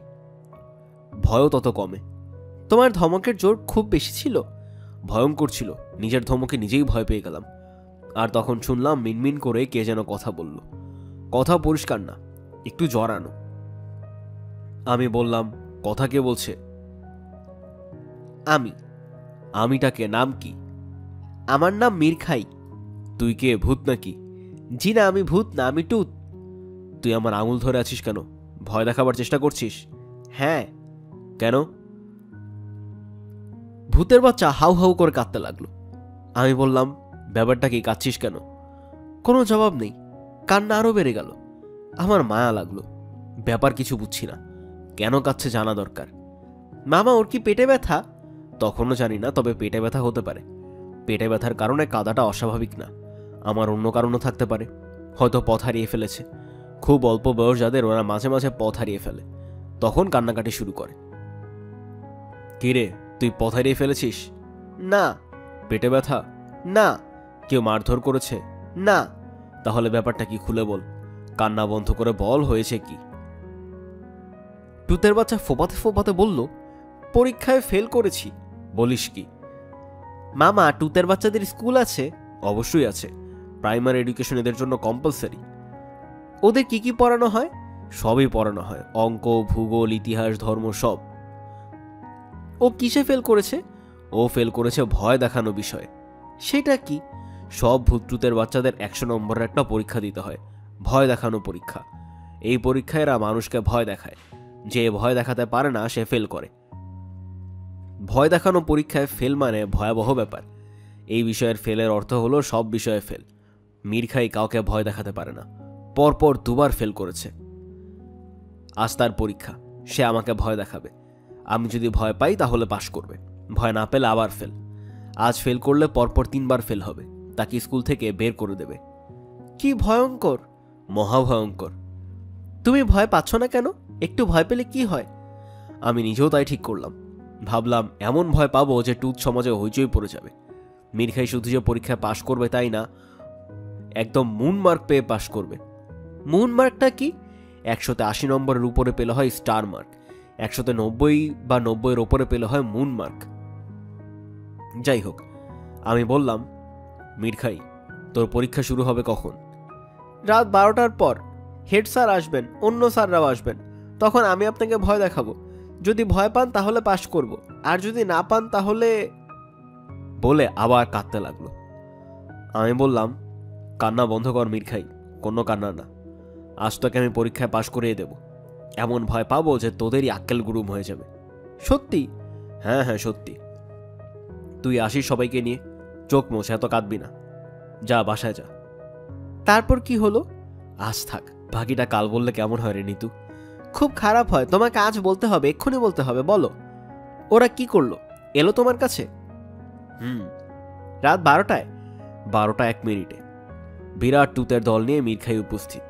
Speaker 1: ভয়ও তত কমে। তোমার ধমকের জোর খুব বেশি ছিল? ভয়ঙ্কর ছিল, নিজের ধমকে নিজেই ভয় পেয়ে গেলাম। আর তখন শুনলাম মিনমিন করে কে যেন কথা বলল। কথা পরিষ্কার না, একটু জড়ানো। আমি বললাম, কথা কে বলছে? আমি। আমিটাকে নাম কি? আমার নাম মিরখাই। তুই কে, ভূত নাকি? জি না, আমি ভূত না, আমি টুত। তুই আমার আঙুল ধরে আছিস কেন? ভয় দেখাবার চেষ্টা করছিস? হ্যাঁ। কেন? ভূতের বাচ্চা হাউ হাউ করে কাঁদতে লাগলো। আমি বললাম, ব্যাপারটা কি, কাঁদছিস কেন? কোনো জবাব নেই, কান্না আরো বেড়ে গেল। আমার মায়া লাগলো, ব্যাপার কিছু বুঝছি না, কেন কাঁদছে জানা দরকার। মামা, ওর কি পেটে ব্যথা? তখনও জানি না, তবে পেটে ব্যথা হতে পারে। পেটে ব্যথার কারণে কাদাটা অস্বাভাবিক না, আমার অন্য কারণও থাকতে পারে। হয়তো পথ হারিয়ে ফেলেছে। খুব অল্প বয়স যাদের, ওরা মাঝে মাঝে পথ হারিয়ে ফেলে, তখন কান্নাকাটি শুরু করে। কিরে, তুই পথ হারিয়ে ফেলেছিস? না। পেটে ব্যথা? না। কেউ মারধর করেছে? না। তাহলে ব্যাপারটা কি, খুলে বল, কান্না বন্ধ করে বল, হয়েছে কি? টুতের বাচ্চা ফোপাতে ফোপাতে বলল, পরীক্ষায় ফেল করেছি। বলিস কি? মামা, টুতের বাচ্চাদের স্কুল আছে? অবশ্যই আছে, প্রাইমারি এডুকেশন এদের জন্য কম্পালসারি। ওদের কি কি পড়ানো হয়? সবই পড়ানো হয়, অঙ্ক, ভূগোল, ইতিহাস, ধর্ম, সব। ও কিসে ফেল করেছে? ও ফেল করেছে ভয় দেখানো বিষয়ে। সেটা কি? সব ভূতটুতের বাচ্চাদের 100 নম্বরের একটা পরীক্ষা দিতে হয়, ভয় দেখানো পরীক্ষা। এই পরীক্ষায় এরা মানুষকে ভয় দেখায়, যে ভয় দেখাতে পারে না সে ফেল করে। ভয় দেখানো পরীক্ষায় ফেল মানে ভয়াবহ ব্যাপার। এই বিষয়ের ফেলের অর্থ হলো সব বিষয়ে ফেল। মিরখাই কাউকে ভয় দেখাতে পারে না, পরপর 2 বার ফেল করেছে। আজ তার পরীক্ষা, সে আমাকে ভয় দেখাবে। আমি যদি ভয় পাই তাহলে পাশ করবে, ভয় না পেলে আবার ফেল। আজ ফেল করলে পরপর 3 বার ফেল হবে, তাকে স্কুল থেকে বের করে দেবে। কি ভয়ঙ্কর! মহাভয়ঙ্কর। তুমি ভয় পাচ্ছ না কেন? একটু ভয় পেলে কি হয়? আমি নিজেও তাই ঠিক করলাম। ভাবলাম এমন ভয় পাবো যে টুত সমাজে হইচই পড়ে যাবে। মিরখাই শুধু যে পরীক্ষায় পাশ করবে তাই না, একদম মুন মার্ক পেয়ে পাশ করবে। মুন মার্কটা কি? 100-তে 80 নম্বরের উপরে পেলে হয় স্টার মার্ক, 100-তে 90 বা 90-এর ওপরে পেলে হয় মুন মার্ক। যাই হোক, আমি বললাম, মিরখাই, তোর পরীক্ষা শুরু হবে কখন? রাত 12টার পর। হেড স্যার আসবেন, অন্য স্যাররাও আসবেন, তখন আমি আপনাকে ভয় দেখাবো। যদি ভয় পান তাহলে পাশ করব, আর যদি না পান তাহলে, বলে আবার কাঁদতে লাগলো। আমি বললাম, কান্না বন্ধ কর মিরখাই, কোনো কান্না না। আজ তোকে আমি পরীক্ষায় পাশ করিয়ে দেব, এমন ভয় পাবো যে তোদেরই আক্কেল গুরুম হয়ে যাবে। সত্যি? হ্যাঁ হ্যাঁ সত্যি। তুই আসিস সবাইকে নিয়ে, চোখ মোছ, এত কাঁদবি না, যা বাসায় যা। তারপর কি হলো? আজ থাক, বাকিটা কাল বললে কেমন হয় রে নিতু? খুব খারাপ হয়, তোমাকে আজ বলতে হবে, এক্ষুনি বলতে হবে। বলো, ওরা কি করলো? এলো তোমার কাছে? রাত 12টায়, 12টা 1 মিনিটে বিরাট টুতের দল নিয়ে মিরখাই উপস্থিত।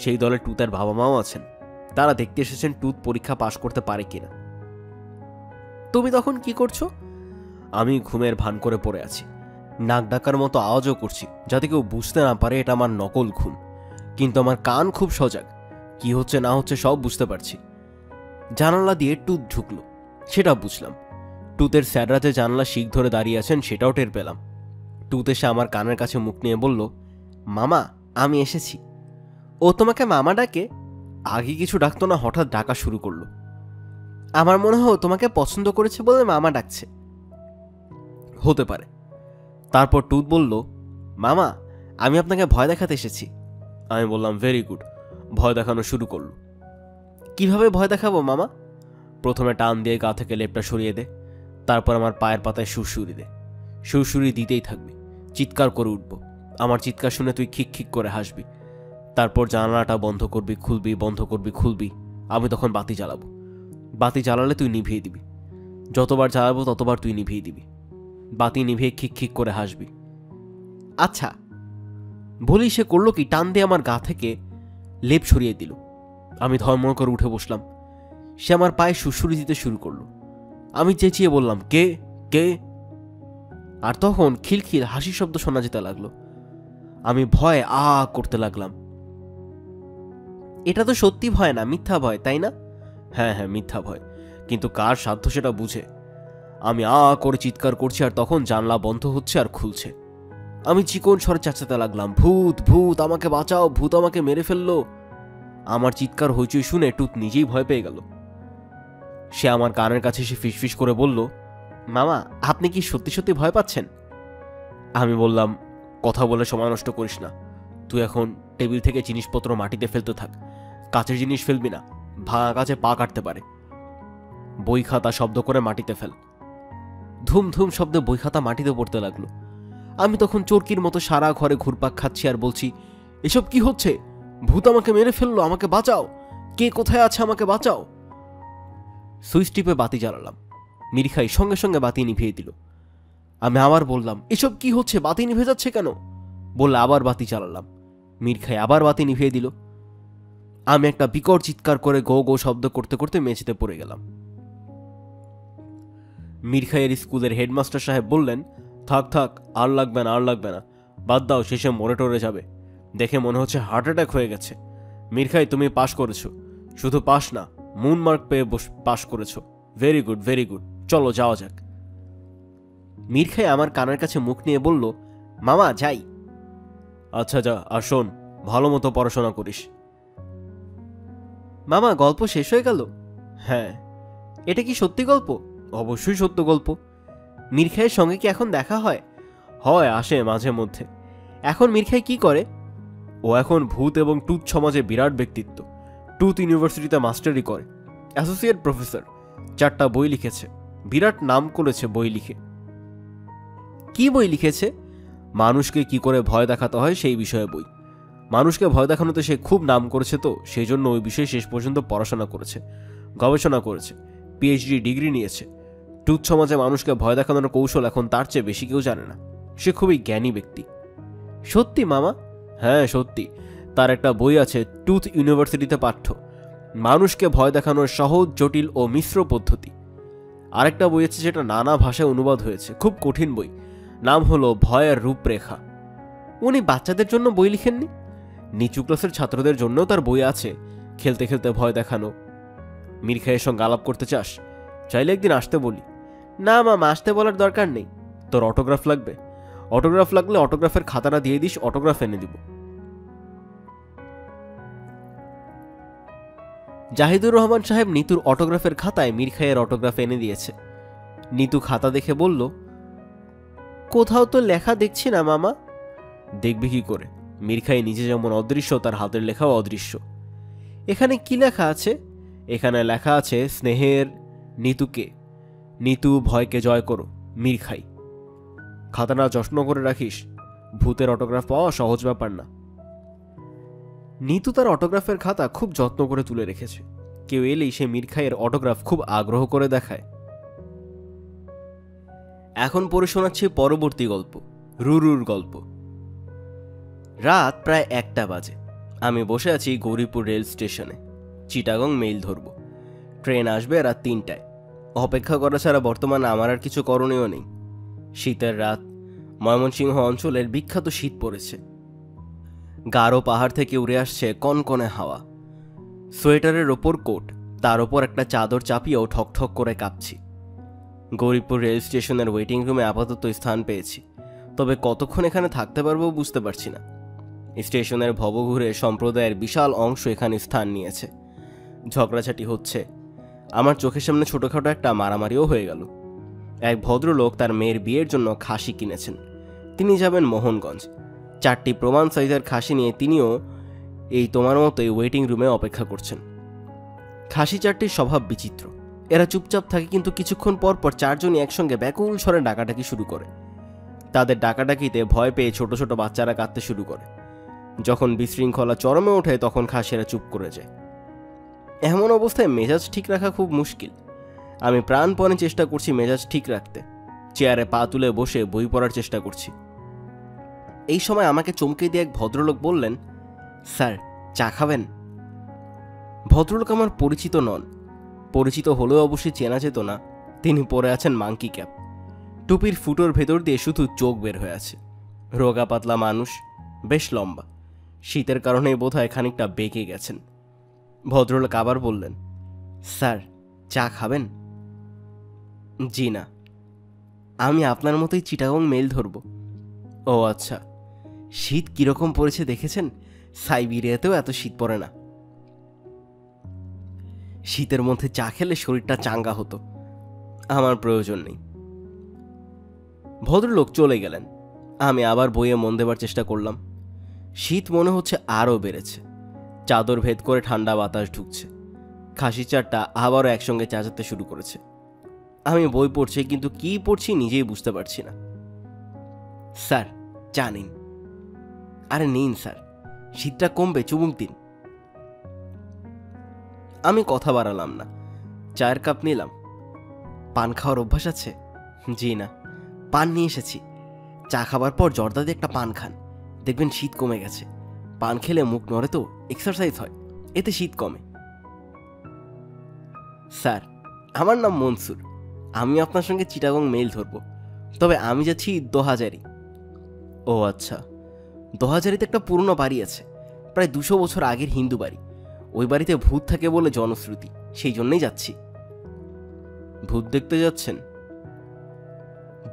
Speaker 1: সেই দলে টুতের বাবা মাও আছেন, তারা দেখতে এসেছেন টুত পরীক্ষা পাশ করতে পারে কিনা। তুমি তখন কি করছো? আমি ঘুমের ভান করে পড়ে আছি, নাক ডাকার মতো আওয়াজও করছি যাতে কেউ বুঝতে না পারে এটা আমার নকল ঘুম। কিন্তু আমার কান খুব সজাগ, কি হচ্ছে না হচ্ছে সব বুঝতে পারছি। জানালা দিয়ে টুত ঢুকলো, সেটা বুঝলাম। টুতের স্যাররা যে জানালা শিক ধরে দাঁড়িয়ে আছেন সেটাও টের পেলাম। টুত এসে আমার কানের কাছে মুখ নিয়ে বলল, মামা আমি এসেছি। ও তোমাকে মামা ডাকে? আগে কিছু ডাকতো না, হঠাৎ ডাকা শুরু করলো। আমার মনে হয় তোমাকে পছন্দ করেছে বলে মামা ডাকছে। হতে পারে। তারপর টুত বলল, মামা আমি আপনাকে ভয় দেখাতে এসেছি। আমি বললাম, ভেরি গুড। ভয় দেখানো শুরু করলো। কিভাবে ভয় দেখাবো মামা? প্রথমে টান দিয়ে গা থেকে লেপটা সরিয়ে দে, তারপর আমার পায়ের পাতায় সুরসুরি দে। সুরসুরি দিতেই থাকবি, চিৎকার করে উঠবো। আমার চিৎকার শুনে তুই খিক খিক করে হাসবি। তারপর জানালাটা বন্ধ করবি, খুলবি, বন্ধ করবি, খুলবি। আমি তখন বাতি জ্বালাবো। বাতি জ্বালালে তুই নিভিয়ে দিবি, যতবার জ্বালাবো ততবার তুই নিভিয়ে দিবি। বাতি নিভিয়ে খিক খিক করে হাসবি। আচ্ছা। বলি সে করলো কি, টান দিয়ে আমার গা থেকে লেপ সরিয়ে দিল। আমি ধর্মড় করে উঠে বসলাম। সে আমার পায়ে সুরসুরি দিতে শুরু করলো। আমি চেঁচিয়ে বললাম, কে কে? আর তখন খিলখিল হাসি শব্দ শোনা যেতে লাগলো। আমি ভয়ে আ করতে লাগলাম। এটা তো সত্যি ভয় না, মিথ্যা ভয়, তাই না? হ্যাঁ হ্যাঁ মিথ্যা ভয়, কিন্তু কার সাধ্য সেটা বুঝে। আমি আ করে চিৎকার করছি, আর তখন জানলা বন্ধ হচ্ছে আর খুলছে। আমি চিকন স্বরে চেঁচাতে লাগলাম, ভূত ভূত, আমাকে বাঁচাও, ভূত আমাকে মেরে ফেললো। আমার চিৎকার হইচই শুনে টুত নিজেই ভয় পেয়ে গেল। সে আমার কানের কাছে এসে ফিসফিস করে বলল, মামা আপনি কি সত্যি সত্যি ভয় পাচ্ছেন? আমি বললাম, কথা বলে সময় নষ্ট করিস না, তুই এখন টেবিল থেকে জিনিসপত্র মাটিতে ফেলতে থাক। কাচের জিনিস ফেলবি না, ভাঙা কাচে পা কাটতে পারে। বই খাতা শব্দ করে মাটিতে ফেল। ধুম ধুম শব্দে বই খাতা মাটিতে পড়তে লাগলো। আমি তখন চোরকির মতো সারা ঘরে ঘুরপাক খাচ্ছি আর বলছি, এসব কি হচ্ছে? ভূত আমাকে মেরে ফেললো, আমাকে বাঁচাও, কে কোথায় আছে, আমাকে বাঁচাও। সুইচ টিপে বাতি জ্বালালাম। মিরখাই সঙ্গে সঙ্গে বাতি নিভিয়ে দিল। আমি আবার বললাম, এসব কি হচ্ছে, বাতি নিভে যাচ্ছে কেন? বললে আবার বাতি জ্বালালাম। মিরখাই আবার বাতি নিভিয়ে দিল। আমি একটা বিকট চিৎকার করে গো গো শব্দ করতে করতে মেঝেতে পড়ে গেলাম। মিরখাইয়ের স্কুলের হেডমাস্টার সাহেব বললেন, থাক থাক, আর লাগবে না, আর লাগবে না, বাদ দাও, শেষে মরে টরে যাবে। দেখে মনে হচ্ছে হার্ট অ্যাটাক হয়ে গেছে। মিরখাই তুমি পাশ করেছো, শুধু পাশ না, মুন মার্ক পেয়ে পাশ করেছো। ভেরি গুড, ভেরি গুড, চলো যাওয়া যাক। মিরখাই আমার কানের কাছে মুখ নিয়ে বলল, মামা যাই। আচ্ছা যা, আর শোন, ভালো মতো পড়াশোনা করিস। মামা গল্প শেষ হয়ে গেল? হ্যাঁ। এটা কি সত্যি গল্প? অবশ্যই সত্য গল্প। মিরখাইয়ের সঙ্গে কি এখন দেখা হয়? হয়, আসে মাঝে মধ্যে। এখন মিরখাই কি করে? ও এখন ভূত এবং টুথ সমাজে বিরাট ব্যক্তিত্ব। টুথ ইউনিভার্সিটিতে মাস্টারি করে, অ্যাসোসিয়েট প্রফেসর, 4টা বই লিখেছে, বিরাট নাম করেছে বই লিখে। কি বই লিখেছে? মানুষকে কি করে ভয় দেখাতে হয় সেই বিষয়ে বই। মানুষকে ভয় দেখানোতে সে খুব নাম করেছে, তো সেই জন্য ওই বিষয়ে শেষ পর্যন্ত পড়াশোনা করেছে, গবেষণা করেছে, পিএইচডি ডিগ্রি নিয়েছে। টুথ সমাজে মানুষকে ভয় দেখানোর কৌশল এখন তার চেয়ে বেশি কেউ জানে না। সে খুবই জ্ঞানী ব্যক্তি। সত্যি মামা? হ্যাঁ সত্যি। তার একটা বই আছে, টুথ ইউনিভার্সিটিতে পাঠ্য, মানুষকে ভয় দেখানোর সহজ, জটিল ও মিশ্র পদ্ধতি। আরেকটা বই আছে যেটা নানা ভাষায় অনুবাদ হয়েছে, খুব কঠিন বই, নাম হলো ভয়ের রূপরেখা। উনি বাচ্চাদের জন্য বই লিখেননি, নিচু ক্লাসের ছাত্রদের জন্যও তার বই আছে, খেলতে খেলতে ভয় দেখানো। মীর খাইয়ের সঙ্গে আলাপ করতে চাস? চাইলে একদিন আসতে বলি। না মামা, আসতে বলার দরকার নেই। তোর অটোগ্রাফ লাগবে? অটোগ্রাফ লাগলে অটোগ্রাফের খাতাটা দিয়ে দিস, অটোগ্রাফ এনে দিব। জাহিদুর রহমান সাহেব নিতুর অটোগ্রাফের খাতায় মীর খাইয়ের অটোগ্রাফ এনে দিয়েছে। নিতু খাতা দেখে বলল, কোথাও তো লেখা দেখছি না মামা। দেখবি কি করে? মীর খাই নিজে যেমন অদৃশ্য, তার হাতের লেখাও অদৃশ্য। এখানে কি লেখা আছে? এখানে লেখা আছে, স্নেহের নিতুকে, নিতু ভয়কে জয় করো, মীর খাই। খাতাটা যত্ন করে রাখিস, ভূতের অটোগ্রাফ পাওয়া সহজ ব্যাপার না। নিতু তার অটোগ্রাফের খাতা খুব যত্ন করে তুলে রেখেছে। কেউ এলেই সে মীর খাইয়ের অটোগ্রাফ খুব আগ্রহ করে দেখায়। এখন পড়ে শোনাচ্ছি পরবর্তী গল্প, রুরুর গল্প। রাত প্রায় 1টা বাজে। আমি বসে আছি গৌরীপুর রেল স্টেশনে, চিটাগং মেইল ধরব। ট্রেন আসবে রাত 3টায়। অপেক্ষা করা ছাড়া বর্তমানে আমার আর কিছু করণীয় নেই। শীতের রাত, ময়মনসিংহ অঞ্চলের বিখ্যাত শীত পড়েছে। গারো পাহাড় থেকে উড়ে আসছে কনকনে হাওয়া। সোয়েটারের ওপর কোট, তার ওপর একটা চাদর চাপিয়েও ঠকঠক করে কাঁপছি। গৌরীপুর রেল স্টেশনের ওয়েটিং রুমে আপাতত স্থান পেয়েছি, তবে কতক্ষণ এখানে থাকতে পারবো বুঝতে পারছি না। স্টেশনের ভবঘুরে সম্প্রদায়ের বিশাল অংশ এখানে স্থান নিয়েছে। ঝগড়াঝাটি হচ্ছে। আমার চোখের সামনে ছোটখাটো একটা মারামারিও হয়ে গেল। এক ভদ্রলোক তার মেয়ের বিয়ের জন্য খাসি কিনেছেন। তিনি যাবেন মোহনগঞ্জ। 4টি প্রমাণ সাইজের খাসি নিয়ে তিনিও এই তোমার মতোই ওয়েটিং রুমে অপেক্ষা করছেন। খাসি 4টির স্বভাব বিচিত্র। এরা চুপচাপ থাকে, কিন্তু কিছুক্ষণ পর পর 4জনই একসঙ্গে ব্যাকুল স্বরে ডাকাডাকি শুরু করে। তাদের ডাকাডাকিতে ভয় পেয়ে ছোট ছোট বাচ্চারা কাঁদতে শুরু করে। যখন বিশৃঙ্খলা চরমে ওঠে তখন খাসিরা চুপ করে যায়। এমন অবস্থায় মেজাজ ঠিক রাখা খুব মুশকিল। আমি প্রাণপণে চেষ্টা করছি মেজাজ ঠিক রাখতে। চেয়ারে পা তুলে বসে বই পড়ার চেষ্টা করছি। এই সময় আমাকে চমকে দিয়ে এক ভদ্রলোক বললেন, স্যার চা খাবেন? ভদ্রলোক আমার পরিচিত নন। পরিচিত হলেও অবশ্যই চেনা যেত না। তিনি পরে আছেন মাংকি ক্যাপ। টুপির ফুটোর ভেতর দিয়ে শুধু চোখ বের হয়ে আছে। রোগা পাতলা মানুষ, বেশ লম্বা। শীতের কারণে বোধহয় খানিকটা বেঁকে গেছেন। ভদ্রলোক আবার বললেন, স্যার চা খাবেন? জি না, আমি আপনার মতোই চিটাগং মেইল ধরব। ও আচ্ছা, শীত কিরকম পড়েছে দেখেছেন? সাইবেরিয়াতেও এত শীত পড়ে না। শীতের মধ্যে চা খেলে শরীরটা চাঙ্গা হতো। আমার প্রয়োজন নেই। ভদ্রলোক চলে গেলেন। আমি আবার বইয়ে মন দেবার চেষ্টা করলাম। শীত মনে হচ্ছে আরও বেড়েছে। চাদর ভেদ করে ঠান্ডা বাতাস ঢুকছে। খাসি 4টা আবারও একসঙ্গে চেঁচাতে শুরু করেছে। আমি বই পড়ছি, কিন্তু কি পড়ছি নিজেই বুঝতে পারছি না। স্যার চা নিন। আরে নিন স্যার, শীতটা কমবে, চুমুক দিন। আমি কথা বাড়ালাম না, চায়ের কাপ নিলাম। পান খাওয়ার অভ্যাস আছে? জি না, পান নিয়ে এসেছি। চা খাবার পর জর্দা দিয়ে একটা পান খান, দেখবেন শীত কমে গেছে। পান খেলে মুখ নড়ে তো, এক্সারসাইজ হয়, এতে শীত কমে। স্যার আমার নাম মনসুর, আমি আপনার সঙ্গে চিটাগং মেইল ধরব, তবে আমি যাচ্ছি দোহাজারি। ও আচ্ছা, দোহাজারিতে একটা পুরনো বাড়ি আছে, প্রায় 200 বছর আগের হিন্দু বাড়ি। ওই বাড়িতে ভূত থাকে বলে জনশ্রুতি, সেই জন্যই যাচ্ছি। ভূত দেখতে যাচ্ছেন?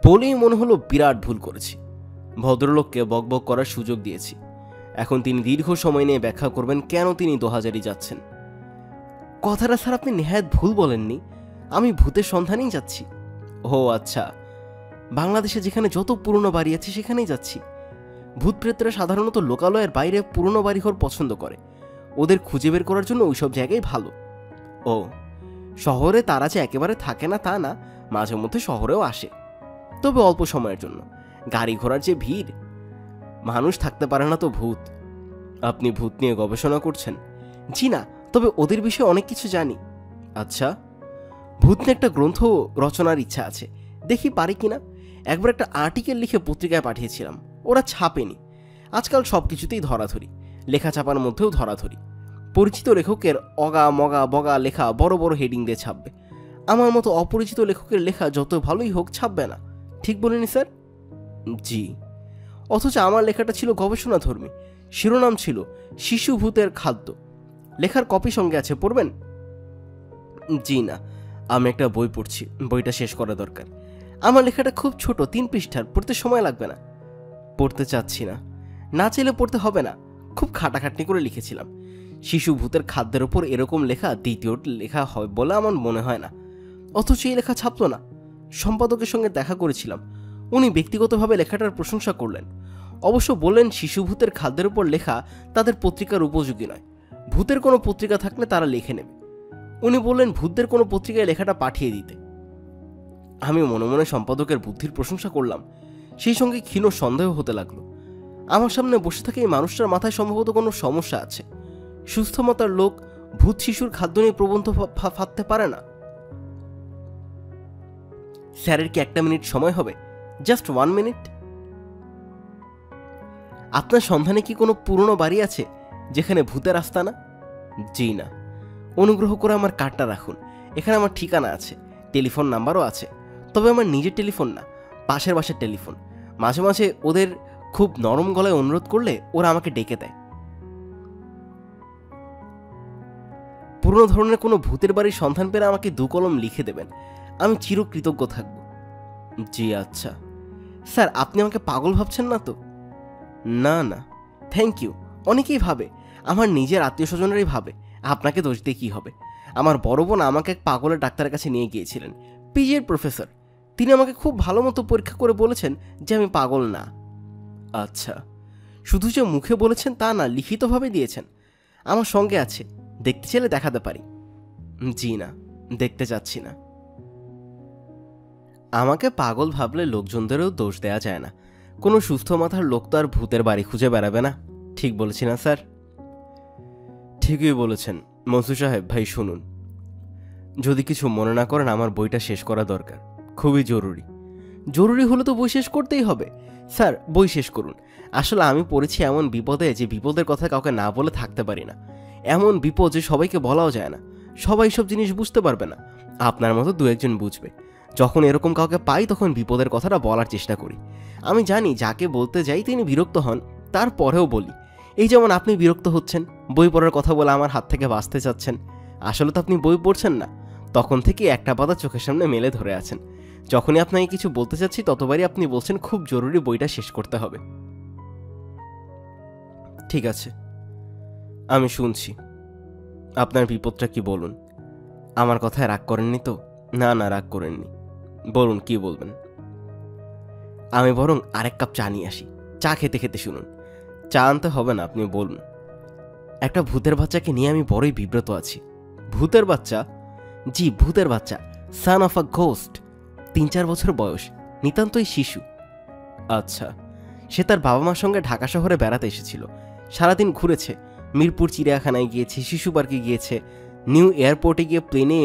Speaker 1: বলেই মনে হলো বিরাট ভুল করেছি। ভদ্রলোককে বকবক করার সুযোগ দিয়েছি। এখন তিনি দীর্ঘ সময় নিয়ে ব্যাখ্যা করবেন কেন তিনি দোহাজারি যাচ্ছেন। কথাটা স্যার আপনি নেহায়েত ভুল বলেননি, আমি ভূতের সন্ধানেই যাচ্ছি। ও আচ্ছা, বাংলাদেশে যেখানে যত পুরনো বাড়ি আছে সেখানেই যাচ্ছি। ভূত প্রেতরা সাধারণত লোকালয়ের বাইরে পুরনো বাড়িঘর পছন্দ করে। ওদের খুঁজে বের করার জন্য ওইসব জায়গায় ভালো। ও, শহরে তারা যে একেবারে থাকে না তা না, মাঝে মধ্যে শহরেও আসে, তবে অল্প সময়ের জন্য। গাড়ি ঘোড়ার যে ভিড়, মানুষ থাকতে পারে না তো ভূত। আপনি ভূত নিয়ে গবেষণা করছেন? জি না, তবে ওদের বিষয়ে অনেক কিছু জানি। আচ্ছা, ভূত নিয়ে একটা গ্রন্থ রচনার ইচ্ছা আছে, দেখি পারি কিনা। একবার একটা আর্টিকেল লিখে পত্রিকায় পাঠিয়েছিলাম, ওরা ছাপেনি। আজকাল সব কিছুতেই ধরাধরি, লেখা ছাপার মধ্যেও ধরাধরি। পরিচিত লেখকের অগা মগা বগা লেখা বড় বড় হেডিং দিয়ে ছাপবে। আমার মতো অপরিচিত লেখকের লেখা যত ভালোই হোক ছাপবে না। ঠিক বলিনি স্যার? জি। অথচ আমার লেখাটা ছিল গবেষণাধর্মী। শিরোনাম ছিল শিশু ভূতের খাদ্য। লেখার কপি সঙ্গে আছে, পড়বেন? জি না, আমি একটা বই পড়ছি, বইটা শেষ করা দরকার। আমার লেখাটা খুব ছোট, 3 পৃষ্ঠার, পড়তে সময় লাগবে না। পড়তে চাচ্ছি না। না চাইলে পড়তে হবে না। খুব খাটাখাটনি করে লিখেছিলাম। শিশু ভূতের খাদ্যের ওপর এরকম লেখা দ্বিতীয় লেখা হয় বলে আমার মনে হয় না। অথচ এই লেখা ছাপল না। সম্পাদকের সঙ্গে দেখা করেছিলাম। উনি ব্যক্তিগতভাবে লেখাটার প্রশংসা করলেন। অবশ্য বললেন শিশু ভূতের খাদ্যের উপর লেখা তাদের পত্রিকার উপযোগী নয়। ভূতের কোনো পত্রিকা থাকলে তারা লিখে নেবে। উনি বললেন ভূতদের কোনো পত্রিকায় লেখাটা পাঠিয়ে দিতে। আমি মনে মনে সম্পাদকের বুদ্ধির প্রশংসা করলাম। সেই সঙ্গে ক্ষীণ সন্দেহ হতে লাগলো। আমার সামনে বসে থাকে এই মানুষটার মাথায় সম্ভবত কোনো সমস্যা আছে। সুস্থ মাতার লোক ভূত শিশুর খাদ্য নিয়ে প্রবন্ধ ফাঁদতে পারে না। স্যারের কি 1 মিনিট সময় হবে? Just 1 minute. আপনার সন্ধানে কি কোনো পুরনো বাড়ি আছে যেখানে ভূতের আস্তানা? জি না। অনুগ্রহ করে আমার কার্ডটা রাখুন। এখানে আমার ঠিকানা আছে, টেলিফোন নাম্বারও আছে। তবে আমার নিজের টেলিফোন না, পাশের বাসার টেলিফোন। মাঝে মাঝে ওদের খুব নরম গলায় অনুরোধ করলে ওরা আমাকে ডেকে দেয়। পুরনো ধরনের কোনো ভূতের বাড়ির সন্ধান পেলে আমাকে 2 কলম লিখে দেবেন, আমি চিরকৃতজ্ঞ থাকব। জি আচ্ছা। স্যার, আপনি আমাকে পাগল ভাবছেন না তো? না না, থ্যাংক ইউ। অনেকেই ভাবে, আমার নিজের আত্মীয় স্বজনেরই ভাবে। আপনাকে দোষ দিয়ে কী হবে? আমার বড় বোন আমাকে এক পাগলের ডাক্তারের কাছে নিয়ে গিয়েছিলেন, পিজির প্রফেসর। তিনি আমাকে খুব ভালো মতো পরীক্ষা করে বলেছেন যে আমি পাগল না। আচ্ছা, শুধু যে মুখে বলেছেন তা না, লিখিতভাবে দিয়েছেন। আমার সঙ্গে আছে, দেখতে চাইলে দেখাতে পারি। জি না, দেখতে চাচ্ছি না। আমাকে পাগল ভাবলে লোকজনদেরও দোষ দেয়া যায় না। কোনো সুস্থ মাথার লোক তো আর ভূতের বাড়ি খুঁজে বেড়াবে না। ঠিক বলেছি না স্যার? ঠিকই বলেছেন মনসুর সাহেব। ভাই শুনুন, যদি কিছু মনে না করেন, আমার বইটা শেষ করা দরকার, খুবই জরুরি। জরুরি হলে তো বই শেষ করতেই হবে। স্যার, বই শেষ করুন। আসলে আমি পড়েছি এমন বিপদে যে বিপদের কথা কাউকে না বলে থাকতে পারি না। এমন বিপদ যে সবাইকে বলাও যায় না। সবাই সব জিনিস বুঝতে পারবে না, আপনার মতো 2-1 জন বুঝবে। যখন এরকম কাউকে পাই তখন বিপদের কথাটা বলার চেষ্টা করি। আমি জানি যাকে বলতে যাই তিনি বিরক্ত হন, তারপরেও বলি। এই যেমন আপনি বিরক্ত হচ্ছেন, বই পড়ার কথা বলে আমার হাত থেকে বাঁচতে চাচ্ছেন। আসলে তো আপনি বই পড়ছেন না, তখন থেকে একটা পাতা চোখের সামনে মেলে ধরে আছেন। যখনই আপনাকে কিছু বলতে চাচ্ছি ততবারই আপনি বলছেন খুব জরুরি, বইটা শেষ করতে হবে। ঠিক আছে, আমি শুনছি। আপনার বিপদটা কি বলুন। আমার কথায় রাগ করেননি তো? না না, রাগ করেননি। বলুন, কি বলবেন। আমি বরং আরেক কাপ চা নিয়ে আসি, চা খেতে খেতে শুনুন। চা আনতে হবে না, আপনি বলুন। একটা ভূতের বাচ্চাকে নিয়ে আমি বড়ই বিব্রত আছি। ভূতের বাচ্চা? জি, ভূতের বাচ্চা। Son of a ghost. 3-4 বছর বয়স, নিতান্তই শিশু। আচ্ছা। সে তার বাবা মার সঙ্গে ঢাকা শহরে বেড়াতে এসেছিল। সারাদিন ঘুরেছে। মিরপুর চিড়িয়াখানায় গিয়েছে, শিশু পার্কে গিয়েছে, নিউ এয়ারপোর্টে গিয়ে প্লেনে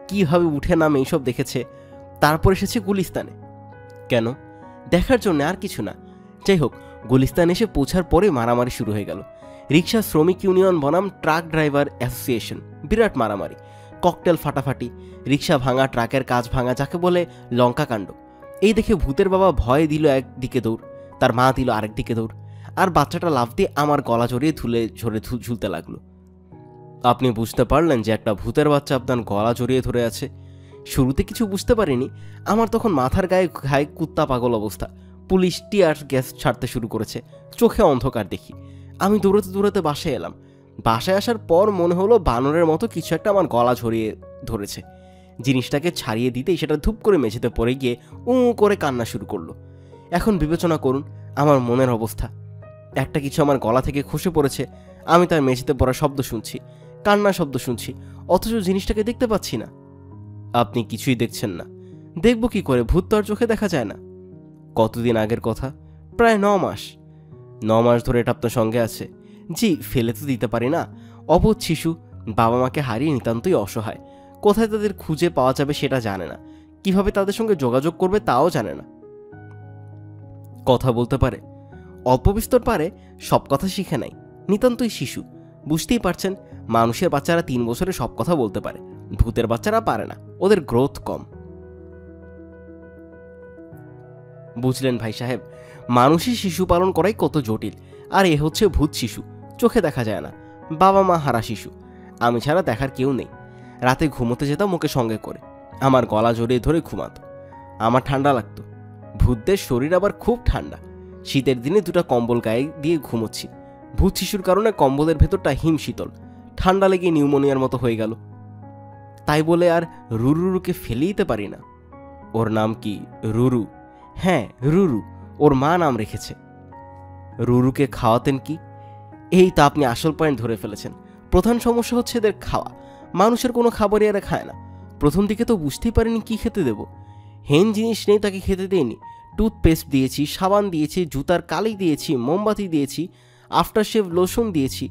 Speaker 1: কীভাবে উঠে নামে এইসব দেখেছে। তারপর এসেছে গুলিস্তানে। কেন? দেখার জন্য, আর কিছু না। যাই হোক, গুলিস্তান এসে পৌঁছার পরে মারামারি শুরু হয়ে গেল। রিক্সা শ্রমিক ইউনিয়ন বনাম ট্রাক ড্রাইভার অ্যাসোসিয়েশন, বিরাট মারামারি, ককটেল ফাটাফাটি, রিক্সা ভাঙা, ট্রাকের কাজ ভাঙা, যাকে বলে লঙ্কাকাণ্ড। এই দেখে ভূতের বাবা ভয় দিল একদিকে দৌড়, তার মা দিল আরেক দিকে দৌড়, আর বাচ্চাটা লাফ দিয়ে আমার গলা জড়িয়ে ঝুলতে লাগলো। আপনি বুঝতে পারলেন যে একটা ভূতের বাচ্চা আপনার গলা জড়িয়ে ধরে আছে? শুরুতে কিছু বুঝতে পারিনি। আমার তখন মাথার গায়ে কুত্তা পাগল অবস্থা। পুলিশ টিয়ার গ্যাস ছাড়তে শুরু করেছে। চোখে অন্ধকার দেখি। আমি দৌড়াতে দৌড়াতে বাসায় এলাম। বাসায় আসার পর মনে হলো বানরের মতো কিছু একটা আমার গলা জড়িয়ে ধরেছে। জিনিসটাকে ছাড়িয়ে দিতেই সেটা ধূপ করে মেঝেতে পড়ে গিয়ে করে কান্না শুরু করলো। এখন বিবেচনা করুন আমার মনের অবস্থা। একটা কিছু আমার গলা থেকে খসে পড়েছে। আমি তার মেঝেতে পড়া শব্দ শুনছি, কান্নার শব্দ শুনছি, অথচ জিনিসটাকে দেখতে পাচ্ছি না। আপনি কিছুই দেখছেন না? দেখব কি করে? ভূত তো আর চোখে দেখা যায় না। কতদিন আগের কথা? প্রায় 9 মাস। 9 মাস ধরে এটা আপনার সঙ্গে আছে? জি, ফেলে তো দিতে পারি না। অবোধ শিশু, বাবা মাকে হারিয়ে নিতান্তই অসহায়। কোথায় তাদের খুঁজে পাওয়া যাবে সেটা জানে না, কিভাবে তাদের সঙ্গে যোগাযোগ করবে তাও জানে না। কথা বলতে পারে, অল্প বিস্তর পারে, সব কথা শিখে নাই। নিতান্তই শিশু। বুঝতেই পারছেন, মানুষের বাচ্চারা 3 বছরে সব কথা বলতে পারে, ভূতের বাচ্চারা পারে না, ওদের গ্রোথ কম। বুঝলেন ভাই সাহেব, মানুষই শিশু পালন করাই কত জটিল, আর এ হচ্ছে ভূত শিশু, চোখে দেখা যায় না, বাবা মা হারা শিশু। আমি ছাড়া দেখার কেউ নেই। রাতে ঘুমোতে যেতাম ওকে সঙ্গে করে, আমার গলা জড়িয়ে ধরে ঘুমাতো। আমার ঠান্ডা লাগতো, ভূতদের শরীর আবার খুব ঠান্ডা। শীতের দিনে দুটো কম্বল গায়ে দিয়ে ঘুমোচ্ছি, ভূত শিশুর কারণে কম্বলের ভেতরটা হিম শীতল, ঠান্ডা লেগে নিউমোনিয়ার মতো হয়ে গেল। তাই বলে আর রুরুকে ফেলে দিতে পারি না। ওর নাম কি? রুরু। হ্যাঁ, রুরু, ওর মা নাম রেখেছে। রুরুকে খাওয়াতেন কি? এই তা আপনি আসল পয়েন্ট ধরে ফেলেছেন। প্রধান সমস্যা হচ্ছে এদের খাওয়া। মানুষের কোনো খাবারই এরা খায় না। প্রথম দিকে তো বুঝতেই পারিনি কি খেতে দেব। হেন জিনিস নেই তাকে খেতে দেয়নি। টুথপেস্ট দিয়েছি, সাবান দিয়েছি, জুতার কালি দিয়েছি, মোমবাতি দিয়েছি, আফটার শেভ লোশন দিয়েছি,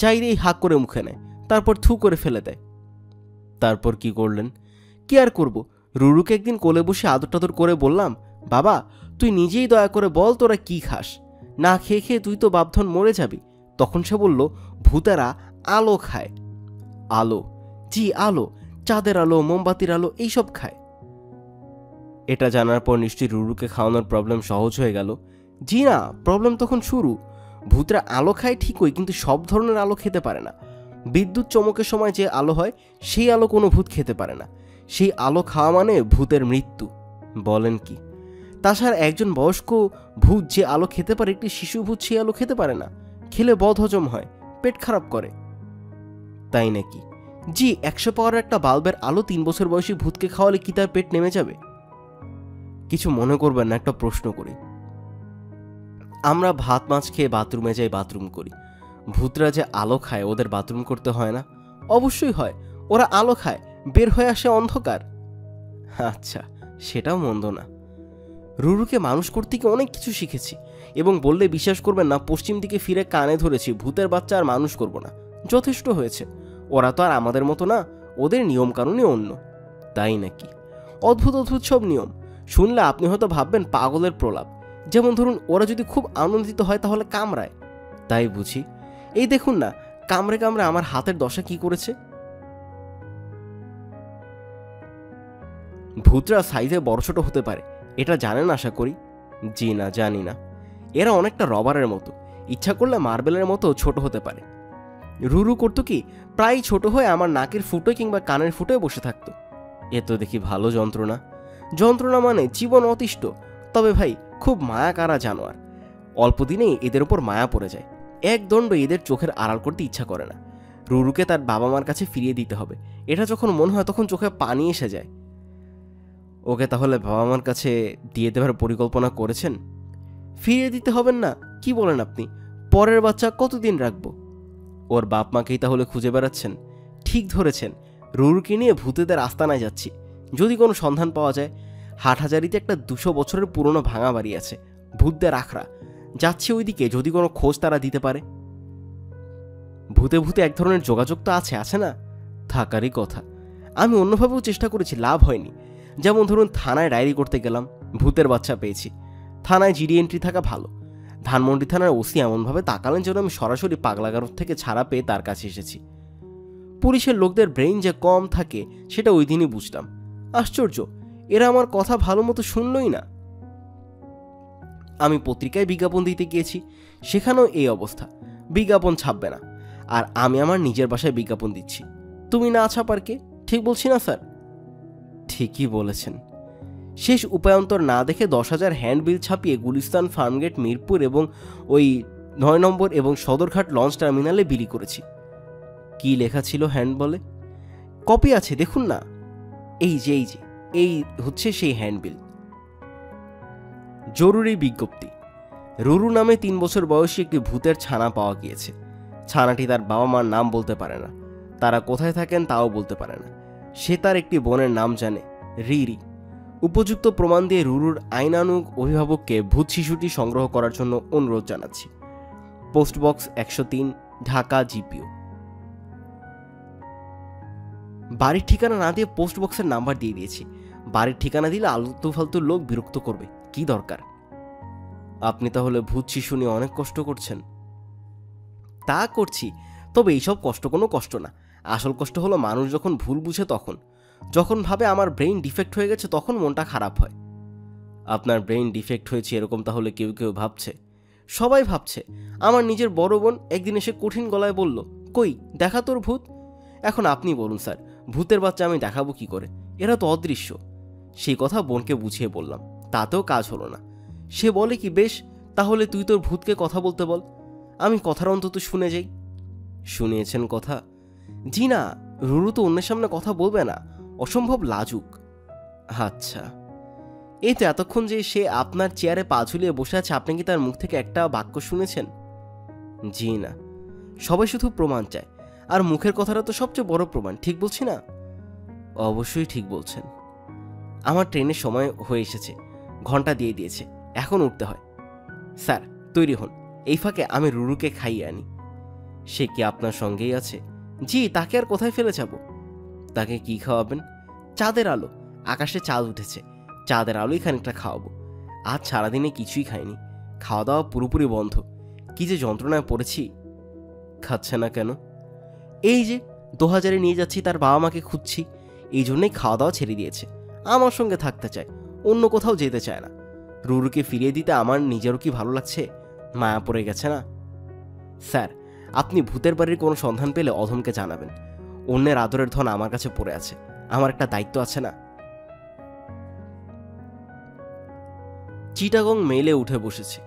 Speaker 1: যাই দিয়ে হাক করে মুখে নেয়, তারপর থু করে ফেলে দেয়। তারপর কি করলেন? কি আর করব, রুরুকে একদিন কোলে বসে আদর টাদর করে বললাম, বাবা তুই নিজেই দয়া করে বল তোরা কি খাস, না খেয়ে খেয়ে তুই তো বাপধন মরে যাবি। তখন সে বলল, ভূতেরা আলো খায়। আলো? জি আলো, চাঁদের আলো, মোমবাতির আলো, এইসব খায়। এটা জানার পর নিশ্চয়ই রুরুকে খাওয়ানোর প্রবলেম সহজ হয়ে গেল। জি না, প্রবলেম তখন শুরু। ভূতরা আলো খায় ঠিকই, কিন্তু সব ধরনের আলো খেতে পারে না। বিদ্যুৎ চমকের সময় যে আলো হয় সেই আলো কোনো ভূত খেতে পারে না। সেই আলো খাওয়া মানে ভূতের মৃত্যু। বলেন কি? তাছাড়া একজন বয়স্ক ভূত যে আলো খেতে পারে, একটি শিশু ভূত সেই আলো খেতে পারে না। খেলে বদহজম হয়, পেট খারাপ করে। তাই নাকি? জি, 100 পাওয়ার একটা বাল্বের আলো 3 বছর বয়সী ভূতকে খাওয়ালে কি তার পেট নেমে যাবে? কিছু মনে করবেন না, একটা প্রশ্ন করি। আমরা ভাত মাছ খেয়ে বাথরুমে যাই, বাথরুম করি। ভূতরা যে আলো খায়, ওদের বাথরুম করতে হয় না? অবশ্যই হয়। ওরা আলো খায়, বের হয়ে আসে অন্ধকার। আচ্ছা, সেটাও মন্দ না। রুরুকে মানুষ করতে গিয়ে অনেক কিছু শিখেছি, এবং বললে বিশ্বাস করবেন না, পশ্চিম দিকে ফিরে কানে ধরেছি ভূতের বাচ্চা আর মানুষ করব না, যথেষ্ট হয়েছে। ওরা তো আর আমাদের মতো না, ওদের নিয়ম কানুনই অন্য। তাই নাকি? অদ্ভুত অদ্ভুত সব নিয়ম। শুনলে আপনি হয়তো ভাববেন পাগলের প্রলাপ। যেমন ধরুন, ওরা যদি খুব আনন্দিত হয় তাহলে কামড়ায়। তাই বুঝি? এই দেখুন না, কামড়ে কামড়ে আমার হাতের দশা কি করেছে। ভূতরা সাইজে বড় ছোট হতে পারে, এটা জানেন আশা করি? জি না, জানি না। এরা অনেকটা রবারের মতো, ইচ্ছা করলে মার্বেলের মতো ছোট হতে পারে। রুরু করতো কি, প্রায় ছোট হয়ে আমার নাকের ফুটোয় কিংবা কানের ফুটোয় বসে থাকতো। এ তো দেখি ভালো যন্ত্রণা। যন্ত্রণা মানে জীবন অতিষ্ঠ। তবে ভাই, খুব মায়া কারা জানোয়ার। অল্প দিনেই এদের উপর মায়া পড়ে যায়। এক দণ্ড এদের চোখের আড়াল করতে ইচ্ছা করে না। রুরুকে তার বাবা মার কাছে ফিরিয়ে দিতে হবে, এটা যখন মনে হয় তখন চোখে পানি এসে যায়। ওকে তাহলে বাবা মার কাছে দিয়ে দেওয়ার পরিকল্পনা করেছেন? ফিরিয়ে দিতে হবেন না, কি বলেন আপনি? পরের বাচ্চা কতদিন রাখবো? ওর বাপ মাকেই তাহলে খুঁজে বেড়াচ্ছেন? ঠিক ধরেছেন, রুরুকে নিয়ে ভূতেদের আস্তানায় যাচ্ছি, যদি কোনো সন্ধান পাওয়া যায়। হাটহাজারিতে একটা 200 বছরের পুরনো ভাঙা বাড়ি আছে, ভূতদের আখড়া। যাচ্ছে ওইদিকে, যদি কোনো খোঁজ তারা দিতে পারে। ভূতে ভূতে এক ধরনের যোগাযোগ তো আছে না? থাকারই কথা। আমি অন্যভাবেও চেষ্টা করেছি, লাভ হয়নি। যেমন ধরুন, থানায় ডায়েরি করতে গেলাম, ভূতের বাচ্চা পেয়েছি। থানায় জিডি এন্ট্রি থাকা ভালো। ধানমন্ডি থানার ওসি এমনভাবে তাকালেন যেন আমি সরাসরি পাগলাগারদ থেকে ছাড়া পেয়ে তার কাছে এসেছি। পুলিশের লোকদের ব্রেইন যে কম থাকে সেটা ওই দিনই বুঝলাম। আশ্চর্য, এরা আমার কথা ভালো মতো শুনলই না। আমি পত্রিকায় বিজ্ঞাপন দিতে গিয়েছি, সেখানেও এই অবস্থা, বিজ্ঞাপন ছাপবে না। আর আমি আমার নিজের বাসায় বিজ্ঞাপন দিচ্ছি। তুমি না ছাপার কে? ঠিক বলছি না স্যার? ঠিকই বলেছেন। শেষ উপায়ন্তর না দেখে 10,000 হ্যান্ডবিল ছাপিয়ে গুলিস্তান, ফার্মগেট, মিরপুর এবং ওই 9 নম্বর এবং সদরঘাট লঞ্চ টার্মিনালে বিলি করেছি। কি লেখা ছিল হ্যান্ডবলে? কপি আছে, দেখুন না। এই যে এই হচ্ছে সেই হ্যান্ডবিল। জরুরি বিজ্ঞপ্তি, রুরু নামে 3 বছর বয়সী একটি ভূতের ছানা পাওয়া গিয়েছে। ছানাটি তার বাবা মার নাম বলতে পারে না, তারা কোথায় থাকেন তাও বলতে পারে না। সে তার একটি বোনের নাম জানে, রিরি। উপযুক্ত প্রমাণ দিয়ে রুরুর আইনানুগ অভিভাবককে ভূত শিশুটি সংগ্রহ করার জন্য অনুরোধ জানাচ্ছি। Postbox 103, Dhaka, GPO. বাড়ির ঠিকানা না দিয়ে পোস্টবক্সের নাম্বার দিয়ে দিয়েছি। বাড়ির ঠিকানা দিলে আলতু ফালতু লোক বিরক্ত করবে, কি দরকার? আপনি তাহলে ভূত শিশু নিয়ে অনেক কষ্ট করছেন? তা করছি, তবে এইসব কষ্ট কোনো কষ্ট না। আসল কষ্ট হলো মানুষ যখন ভুল বুঝে, তখন যখন ভাবে আমার ব্রেইন ডিফেক্ট হয়ে গেছে, তখন মনটা খারাপ হয়। আপনার ব্রেইন ডিফেক্ট হয়েছে এরকম তাহলে কেউ কেউ ভাবছে, সবাই ভাবছে। আমার নিজের বড় বোন একদিন এসে কঠিন গলায় বলল, কই দেখা তোর ভূত। এখন আপনি বলুন স্যার, ভূতের বাচ্চা আমি দেখাবো কি করে? এরা তো অদৃশ্য। সেই কথা বোনকে বুঝিয়ে বললাম, তাতেও কাজ হলো না। সে বলে কি, বেশ তাহলে তুই তোর ভূতকে কথা বলতে বল, আমি কথার অন্তত শুনে যাই। শুনিয়েছেন কথা? জি না, রুরু তো অন্যের সামনে কথা বলবে না, অসম্ভব লাজুক। আচ্ছা, এই তো এতক্ষণ যে সে আপনার চেয়ারে পা ঝুলিয়ে বসে আছে, আপনি কি তার মুখ থেকে একটা বাক্য শুনেছেন? জি না। সবাই শুধু প্রমাণ চায়, আর মুখের কথাটা তো সবচেয়ে বড় প্রমাণ, ঠিক বলছি না? অবশ্যই ঠিক বলছেন। আমার ট্রেনের সময় হয়ে এসেছে, ঘন্টা দিয়ে দিয়েছে, এখন উঠতে হয়। স্যার তৈরি হন, এই ফাঁকে আমি রুরুকে খাইয়ে আনি। সে কি আপনার সঙ্গেই আছে? জি, তাকে আর কোথায় ফেলে যাব? তাকে কি খাওয়াবেন? চাঁদের আলো, আকাশে চাঁদ উঠেছে, চাঁদের আলোই খানিকটা খাওয়াবো। আজ সারাদিনে কিছুই খাইনি, খাওয়া দাওয়া পুরোপুরি বন্ধ। কি যে যন্ত্রণায় পড়েছি। খাচ্ছে না কেন? এই যে 2000-এ নিয়ে যাচ্ছি, তার বাবা মাকে খুঁজছি, এই জন্যই খাওয়া দাওয়া ছেড়ে দিয়েছে। আমার সঙ্গে থাকতে চায়, অন্য কোথাও যেতে চায় না। রুরুকে ফিরিয়ে দিতে আমার নিজেরও কি ভালো লাগছে, মায়া পড়ে গেছে না। স্যার আপনি ভূতের বাড়ির কোনো সন্ধান পেলে অধমকে জানাবেন। অন্যের আদরের ধন আমার কাছে পড়ে আছে, আমার একটা দায়িত্ব আছে না। চিটাগং মেইলে উঠে বসেছি।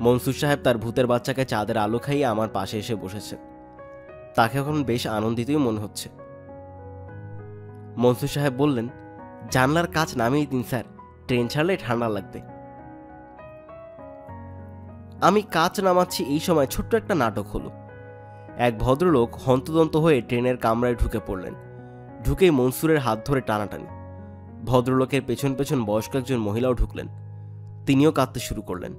Speaker 1: মনসুর সাহেব তার ভূতের বাচ্চাকে চাঁদের আলো খাইয়ে আমার পাশে এসে বসেছে। তাকে এখন বেশ আনন্দিতই মনে হচ্ছে। মনসুর সাহেব বললেন, জানলার কাচ নামিয়ে দিন স্যার, ট্রেন ছাড়লে ঠান্ডা লাগবে। আমি কাচ নামাচ্ছি, এই সময় ছোট্ট একটা নাটক হলো। এক ভদ্রলোক হন্তদন্ত হয়ে ট্রেনের কামরায় ঢুকে পড়লেন। ঢুকেই মনসুরের হাত ধরে টানাটানি। ভদ্রলোকের পেছন পেছন বয়স্ক একজন মহিলাও ঢুকলেন, তিনিও কাঁদতে শুরু করলেন।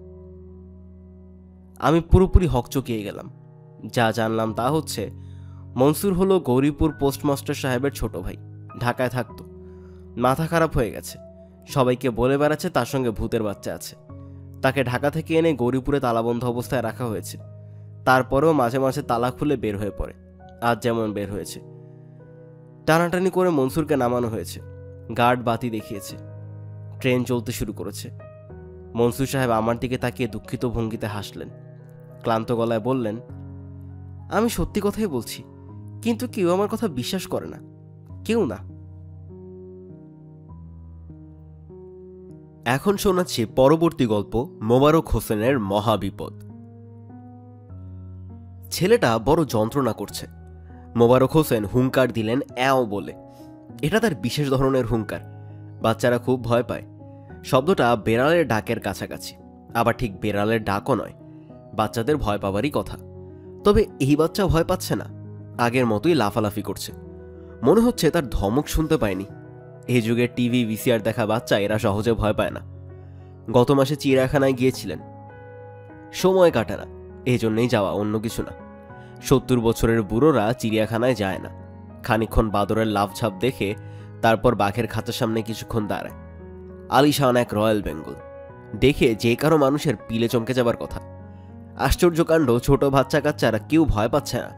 Speaker 1: আমি পুরোপুরি হকচকিয়ে গেলাম। যা জানলাম তা হচ্ছে, মনসুর হলো গৌরীপুর পোস্টমাস্টার সাহেবের ছোট ভাই, ঢাকায় থাকতো। মাথা খারাপ হয়ে গেছে, সবাইকে বলে বেড়াচ্ছে তার সঙ্গে ভূতের বাচ্চা আছে। তাকে ঢাকা থেকে এনে গৌরীপুরে তালাবন্ধ অবস্থায় রাখা হয়েছে। তারপরেও মাঝে মাঝে তালা খুলে বের হয়ে পড়ে, আজ যেমন বের হয়েছে। টানাটানি করে মনসুরকে নামানো হয়েছে, গার্ড বাতি দেখিয়েছে। ট্রেন চলতে শুরু করেছে। মনসুর সাহেব আমার দিকে তাকিয়ে দুঃখিত ভঙ্গিতে হাসলেন, ক্লান্ত গলায় বললেন, আমি সত্যি কথাই বলছি, কিন্তু কেউ আমার কথা বিশ্বাস করে না, কেউ না। এখন শোনাচ্ছি পরবর্তী গল্প, মোবারক হোসেনের মহাবিপদ। ছেলেটা বড় যন্ত্রণা করছে। মোবারক হোসেন হুঙ্কার দিলেন অ্যাও বলে। এটা তার বিশেষ ধরনের হুঙ্কার, বাচ্চারা খুব ভয় পায়। শব্দটা বেড়ালের ডাকের কাছাকাছি, আবার ঠিক বেড়ালের ডাকও নয়। বাচ্চাদের ভয় পাবারই কথা, তবে এই বাচ্চা ভয় পাচ্ছে না, আগের মতোই লাফালাফি করছে। মনে হচ্ছে তার ধমক শুনতে পায়নি। এই যুগের টিভি ভিসিআর দেখা বাচ্চা এরা সহজে ভয় পায় না। গত মাসে চিড়িয়াখানায় গিয়েছিলেন, সময় কাটে না, এই জন্যই যাওয়া, অন্য কিছু না। 70 বছরের বুড়োরা চিড়িয়াখানায় যায় না। খানিকক্ষণ বাদরের লাফঝাপ দেখে তারপর বাঘের খাঁচার সামনে কিছুক্ষণ দাঁড়ায়। আলিশান এক রয়্যাল বেঙ্গল দেখে যে কারো মানুষের পিলে চমকে যাবার কথা। আশ্চর্যকাণ্ড, ছোট বাচ্চা কাচ্চারা কেউ ভয় পাচ্ছে না।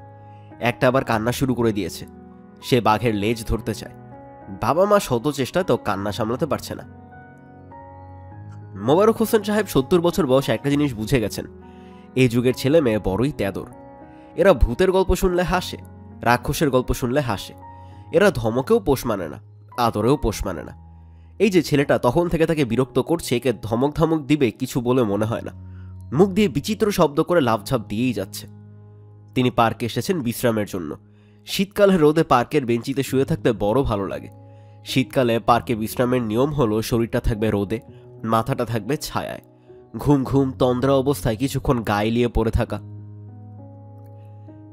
Speaker 1: একটা আবার কান্না শুরু করে দিয়েছে, সে বাঘের লেজ ধরতে চায়। বাবা মা শত চেষ্টাতেও কান্না সামলাতে পারছে না। মোবারক হোসেন সাহেব 70 বছর বয়সে একটা জিনিস বুঝে গেছেন, এই যুগের ছেলে মেয়ে বড়ই তেদর। এরা ভূতের গল্প শুনলে হাসে, রাক্ষসের গল্প শুনলে হাসে। এরা ধমকেও পোষ মানে না, আদরেও পোষ মানে না। এই যে ছেলেটা তখন থেকে তাকে বিরক্ত করছে, একে ধমক ধমক দিবে কিছু বলে মনে হয় না। মুখ দিয়ে বিচিত্র শব্দ করে লাফঝাপ দিয়েই যাচ্ছে। তিনি পার্কে এসেছেন বিশ্রামের জন্য। শীতকালে রোদে পার্কের বেঞ্চিতে শুয়ে থাকতে বড় ভালো লাগে। শীতকালে পার্কে বিশ্রামের নিয়ম হলো শরীরটা থাকবে রোদে, মাথাটা থাকবে ছায়ায়, ঘুম ঘুম তন্দ্রা অবস্থায় কিছুক্ষণ গায়ে লিয়ে পড়ে থাকা।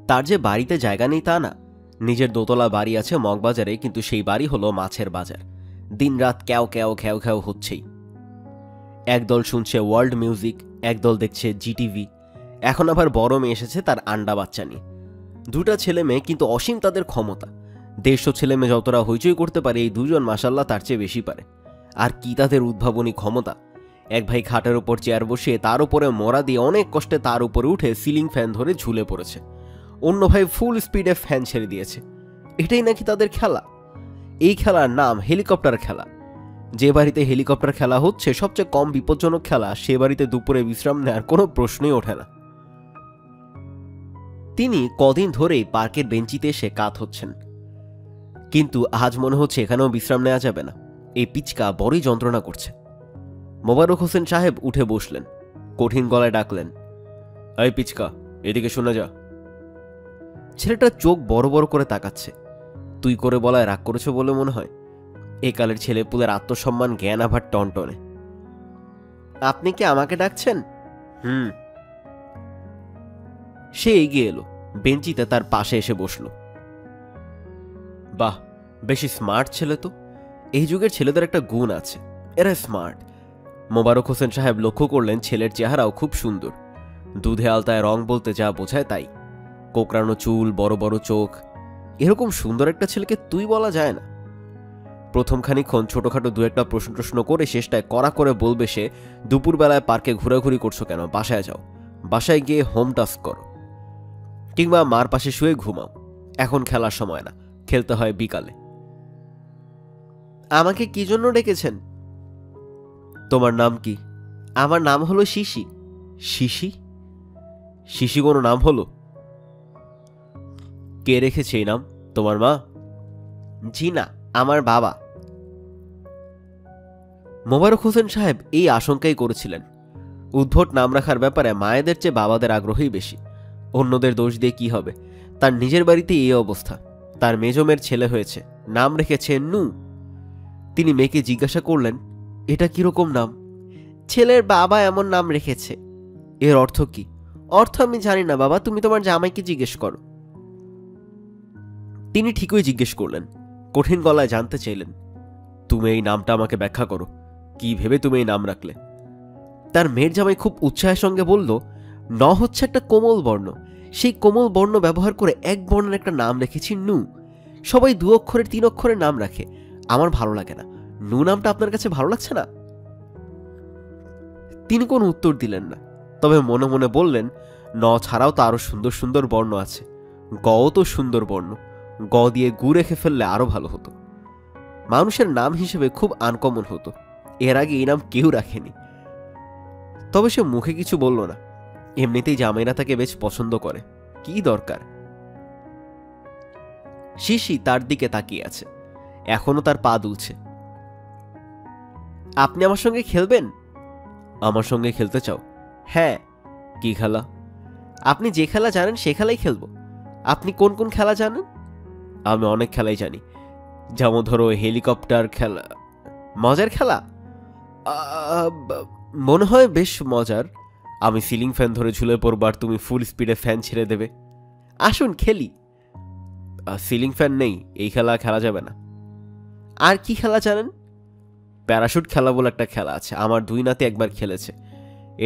Speaker 1: তার যে বাড়িতে জায়গা নেই তা না, নিজের দোতলা বাড়ি আছে মগবাজারে, কিন্তু সেই বাড়ি হলো মাছের বাজার। দিনরাত ক্যাও ক্যাও ঘ্যাও ঘ্যাও হচ্ছেই। একদল শুনছে ওয়ার্ল্ড মিউজিক, একদল দেখছে জিটিভি। এখন আবার বড় মেয়ে এসেছে তার আন্ডা বাচ্চা নিয়ে। দুটা ছেলে মেয়ে, কিন্তু অসীম তাদের ক্ষমতা। 150 ছেলে মেয়ে যতটা হইচই করতে পারে, এই দুজন মাশাল্লাহ তার চেয়ে বেশি পারে। আর কি তাদের উদ্ভাবনী ক্ষমতা! এক ভাই খাটের ওপর চেয়ার বসিয়ে তার উপরে মোড়া দিয়ে অনেক কষ্টে তার উপরে উঠে সিলিং ফ্যান ধরে ঝুলে পড়েছে। অন্য ভাই ফুল স্পিডে ফ্যান ছেড়ে দিয়েছে। এটাই নাকি তাদের খেলা? এই খেলার নাম হেলিকপ্টার খেলা। যে বাড়িতে হেলিকপ্টার খেলা হচ্ছে, সবচেয়ে কম বিপজ্জনক খেলা, সে বাড়িতে দুপুরে বিশ্রাম নেওয়ার কোনো প্রশ্নই ওঠে না। তিনি কদিন ধরেই পার্কের বেঞ্চিতে এসে কাত হচ্ছেন, কিন্তু আজ মনে হচ্ছে এখানেও বিশ্রাম নেওয়া যাবে না। এই পিচকা বড়ই যন্ত্রণা করছে। মোবারক হোসেন সাহেব উঠে বসলেন, কঠিন গলায় ডাকলেন, এই পিচকা, এদিকে শোনা যা। ছেলেটা চোখ বড় বড় করে তাকাচ্ছে। তুই করে বলায় রাগ করেছ বলে মনে হয়। এই কালের ছেলেপুলের আত্মসম্মান জ্ঞান আবার টনটনে। আপনি কি আমাকে ডাকছেন? সে এগিয়ে এলো, বেঞ্চিতে তার পাশে এসে বসল। বাহ, বেশি স্মার্ট ছেলে তো। এই যুগের ছেলেদের একটা গুণ আছে, এরা স্মার্ট। মোবারক হোসেন সাহেব লক্ষ্য করলেন ছেলের চেহারাও খুব সুন্দর। দুধে আলতায় রং বলতে যা বোঝায় তাই। কোকড়ানো চুল, বড় বড় চোখ। এরকম সুন্দর একটা ছেলেকে তুই বলা যায় না। প্রথম খানিকক্ষণ ছোটখাটো দু একটা প্রশ্ন করে শেষটায় কড়া করে বলবে সে, দুপুরবেলায় পার্কে ঘোরাঘুরি করছো কেন? বাসায় যাও, বাসায় গিয়ে হোম টাস্ক করো, কিংবা মার পাশে শুয়ে ঘুমাও। এখন খেলার সময় না, খেলতে হয় বিকালে। আমাকে কি জন্য ডেকেছেন? তোমার নাম কি? আমার নাম হলো শিশি। শিশি? শিশি কোনো নাম হলো? কে রেখেছে এই নাম? তোমার মা? জি না, আমার বাবা। মোবারক হোসেন সাহেব এই আশঙ্কাই করেছিলেন। উদ্ভট নাম রাখার ব্যাপারে মায়েদের চেয়ে বাবাদের আগ্রহই বেশি। অন্যদের দোষ দিয়ে কি হবে? তার নিজের বাড়িতে এই অবস্থা। তার মেজমের ছেলে হয়েছে, নাম রেখেছে নু। তিনি মেয়েকে জিজ্ঞাসা করলেন, এটা কিরকম নাম? ছেলের বাবা এমন নাম রেখেছে। এর অর্থ কি? অর্থ আমি জানি না বাবা, তুমি তোমার জামাইকে জিজ্ঞেস করো। তিনি ঠিকই জিজ্ঞেস করলেন, কঠিন গলায় জানতে চাইলেন, তুমি এই নামটা আমাকে ব্যাখ্যা করো, কি ভেবে তুমি এই নাম রাখলে? তার মেয়ের জামাই খুব উৎসাহের সঙ্গে বলল, ন হচ্ছে একটা কোমল বর্ণ, সেই কোমল বর্ণ ব্যবহার করে এক বর্ণের একটা নাম রেখেছি নু। সবাই 2 অক্ষরের 3 অক্ষরের নাম রাখে, আমার ভালো লাগে না। নু নামটা আপনার কাছে ভালো লাগছে না? তিনি কোনো উত্তর দিলেন না, তবে মনে মনে বললেন, ন ছাড়াও তো আরো সুন্দর সুন্দর বর্ণ আছে। গও তো সুন্দর বর্ণ, গ দিয়ে গু রেখে ফেললে আরো ভালো হতো। মানুষের নাম হিসেবে খুব আনকমন হতো। এর আগে এই নাম কেউ রাখেনি। তবে সে মুখে কিছু বলল না। এমনিতেই জামাইরা তাকে বেশ পছন্দ করে, কি দরকার? শিশি তার দিকে তাকিয়ে আছে, এখনো তার পা দুলছে। আপনি আমার সঙ্গে খেলবেন? আমার সঙ্গে খেলতে চাও? হ্যাঁ। কি খেলা? আপনি যে খেলা জানেন সে খেলাই খেলবো। আপনি কোন কোন খেলা জানেন? আমি অনেক খেলাই জানি, যেমন ধরো হেলিকপ্টার খেলা। মজার খেলা? মনে হয় বেশ মজার। আমি সিলিং ফ্যান ধরে ঝুলে পড়বার, তুমি ফুল স্পিডে ফ্যান ছেড়ে দেবে। আসুন খেলি। সিলিং ফ্যান নেই, এই খেলা খেলা যাবে না। আর কি খেলা জানেন? প্যারাশুট খেলা বলে একটা খেলা আছে, আমার 2 নাতি একবার খেলেছে।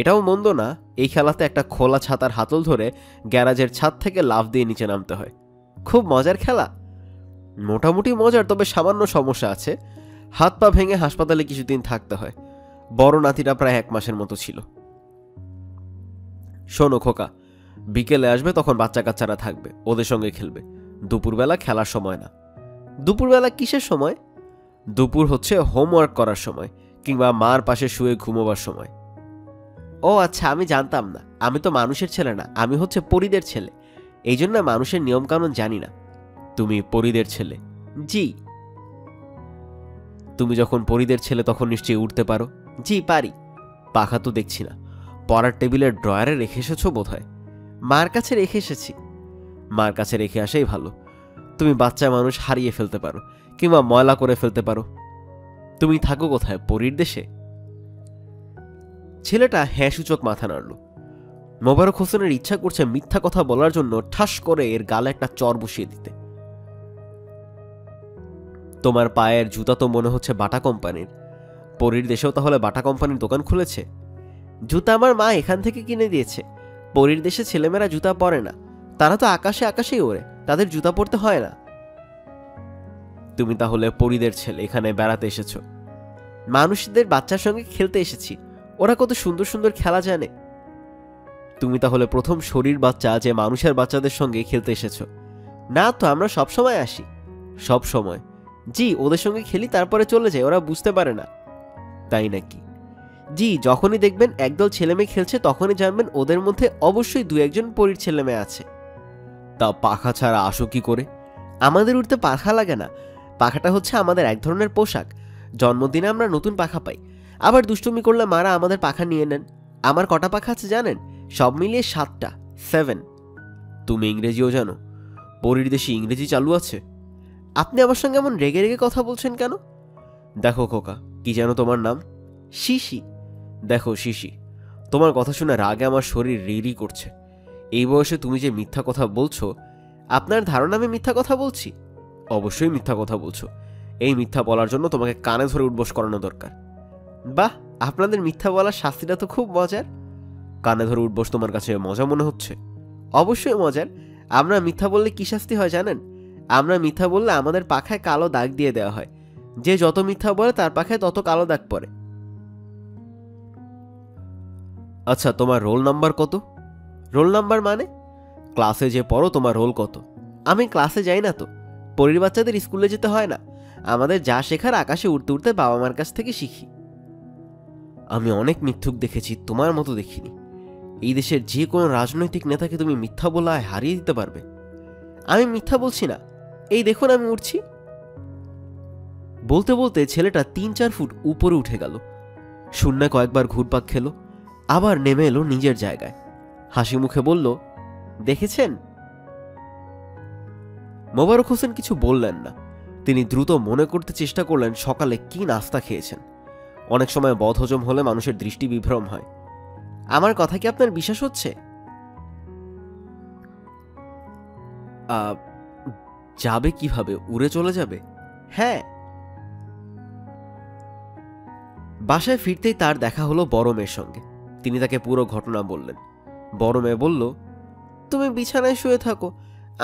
Speaker 1: এটাও মন্দ না। এই খেলাতে একটা খোলা ছাতার হাতল ধরে গ্যারাজের ছাদ থেকে লাফ দিয়ে নিচে নামতে হয়। খুব মজার খেলা। মোটামুটি মজার, তবে সামান্য সমস্যা আছে। হাত পা ভেঙে হাসপাতালে কিছুদিন থাকতে হয়। বড় নাতিটা প্রায় 1 মাসের মতো ছিল। শোনো খোকা, বিকেলে আসবে, তখন বাচ্চা কাচ্চারা থাকবে, ওদের সঙ্গে খেলবে। দুপুরবেলা খেলার সময় না। দুপুরবেলা কিসের সময়? দুপুর হচ্ছে হোমওয়ার্ক করার সময়, কিংবা মার পাশে শুয়ে ঘুমোবার সময়। ও আচ্ছা, আমি জানতাম না। আমি তো মানুষের ছেলে না, আমি হচ্ছে পরীদের ছেলে। এই জন্য মানুষের নিয়মকানুন জানি না। তুমি পরীদের ছেলে? জি। তুমি যখন পরীদের ছেলে তখন নিশ্চয়ই উঠতে পারো? জি পারি। পাখা তো দেখছি না। পড়ার টেবিলের ড্রয়ারে রেখে এসেছো বোধহয়। মার কাছে রেখে এসেছি। মার কাছে রেখে আসাই ভালো। তুমি বাচ্চা মানুষ, হারিয়ে ফেলতে পারো, কিংবা ময়লা করে ফেলতে পারো। তুমি থাকো কোথায়? পরীর দেশে? ছেলেটা হ্যাঁ সূচক মাথা নাড়ল। মোবারক হোসেনের ইচ্ছা করছে মিথ্যা কথা বলার জন্য ঠাস করে এর গালে একটা চর বসিয়ে দিতে। তোমার পায়ের জুতা তো মনে হচ্ছে বাটা কোম্পানির। পরীর দেশেও তাহলে বাটা কোম্পানির দোকান খুলেছে? জুতা আমার মা এখান থেকে কিনে দিয়েছে। পরীর দেশে ছেলেমেয়েরা জুতা পরে না, তারা তো আকাশে আকাশেই ওড়ে, তাদের জুতা পরতে হয় না। তুমি তাহলে পরীদের ছেলে, এখানে বেড়াতে এসেছো? মানুষদের বাচ্চার সঙ্গে খেলতে এসেছি, ওরা কত সুন্দর সুন্দর খেলা জানে। তুমি তাহলে প্রথম শরীর বাচ্চা যে মানুষের বাচ্চাদের সঙ্গে খেলতে এসেছো? না তো, আমরা সব সময় আসি। সব সময়? জি, ওদের সঙ্গে খেলি, তারপরে চলে যাই, ওরা বুঝতে পারে না। তাই নাকি? জি, যখনই দেখবেন একদল ছেলেমেয়ে খেলছে তখনই জানবেন ওদের মধ্যে অবশ্যই দু একজন পরীর ছেলেমেয়ে আছে। তা পাখা ছাড়া আসো কি করে? আমাদের উড়তে পাখা লাগে না, পাখাটা হচ্ছে আমাদের এক ধরনের পোশাক। জন্মদিনে আমরা নতুন পাখা পাই, আবার দুষ্টুমি করলে মারা আমাদের পাখা নিয়ে নেন। আমার কটা পাখা আছে জানেন? সব মিলিয়ে 7টা, 7। তুমি ইংরেজিও জানো? পরীর দেশে ইংরেজি চালু আছে? আপনি আমার সঙ্গে এমন রেগে রেগে কথা বলছেন কেন? দেখো খোকা, কি যেন তোমার নাম? শিশি। দেখো শিশি, তোমার কথা শুনে রাগে আমার শরীর রিরি করছে। এই বয়সে তুমি যে মিথ্যা কথা বলছো, আপনার ধারণা আমি মিথ্যা কথা বলছি? অবশ্যই মিথ্যা কথা বলছো। এই মিথ্যা বলার জন্য তোমাকে কানে ধরে উঠবোস করানো দরকার। বাহ, আপনাদের মিথ্যা বলার শাস্তিটা তো খুব মজার। কানে ধরে উঠবোস তোমার কাছে মজা মনে হচ্ছে? অবশ্যই মজার। আমরা মিথ্যা বললে কি শাস্তি হয় জানেন? আমরা মিথ্যা বললে আমাদের পাখায় কালো দাগ দিয়ে দেওয়া হয়। যে যত মিথ্যা বলে তার পাখায় তত কালো দাগ পড়ে। আচ্ছা, তোমার রোল নাম্বার কত? রোল নাম্বার মানে? ক্লাসে যে পড়ো তোমার রোল কত? আমি ক্লাসে যাই না তো। পরীর বাচ্চাদের স্কুলে যেতে হয় না। আমাদের যা শেখার আকাশে উড়তে উড়তে বাবা মার কাছ থেকে শিখি। আমি অনেক মিথ্যুক দেখেছি, তোমার মতো দেখিনি। এই দেশের যে কোনো রাজনৈতিক নেতাকে তুমি মিথ্যা বলায় হারিয়ে দিতে পারবে। আমি মিথ্যা বলছি না, এই দেখুন আমি উঠছি। বলতে বলতে ছেলেটা 3-4 ফুট উপরে উঠে গেল। শূন্যে কয়েকবার ঘুরপাক খেলো, আবার নেমে এলো নিজের জায়গায়। হাসি মুখে বলল, দেখেছেন? মোবারক হোসেন কিছু বললেন না। তিনি দ্রুত মনে করতে চেষ্টা করলেন সকালে কি নাস্তা খেয়েছেন। অনেক সময় বদহজম হলে মানুষের দৃষ্টি বিভ্রম হয়। আমার কথা কি আপনার বিশ্বাস হচ্ছে? যাবে কিভাবে? উড়ে চলে যাবে? হ্যাঁ। বাসায় ফিরতেই তার দেখা হলো বড় মেয়ের সঙ্গে। তিনি তাকে পুরো ঘটনা বললেন। বড় মেয়ে বলল, তুমি বিছানায় শুয়ে থাকো,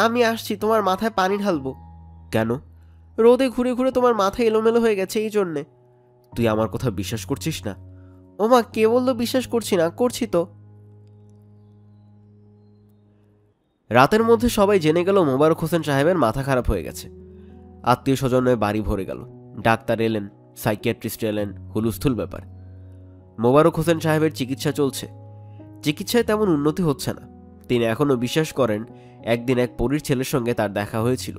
Speaker 1: আমি আসছি, তোমার মাথায় পানি ঢালবো। কেন? রোদে ঘুরে ঘুরে তোমার মাথা এলোমেলো হয়ে গেছে, এই জন্যে। তুই আমার কথা বিশ্বাস করছিস না? ওমা, কে বললো বিশ্বাস করছি না? করছি তো। রাতের মধ্যে সবাই জেনে গেল মোবারক হোসেন সাহেবের মাথা খারাপ হয়ে গেছে। আত্মীয় স্বজনে বাড়ি ভরে গেল। ডাক্তার এলেন, সাইকিয়াট্রিস্ট এলেন, হুলুস্থুল ব্যাপার। মোবারক হোসেন সাহেবের চিকিৎসা চলছে। চিকিৎসায় তেমন উন্নতি হচ্ছে না। তিনি এখনও বিশ্বাস করেন একদিন এক পরীর ছেলের সঙ্গে তার দেখা হয়েছিল।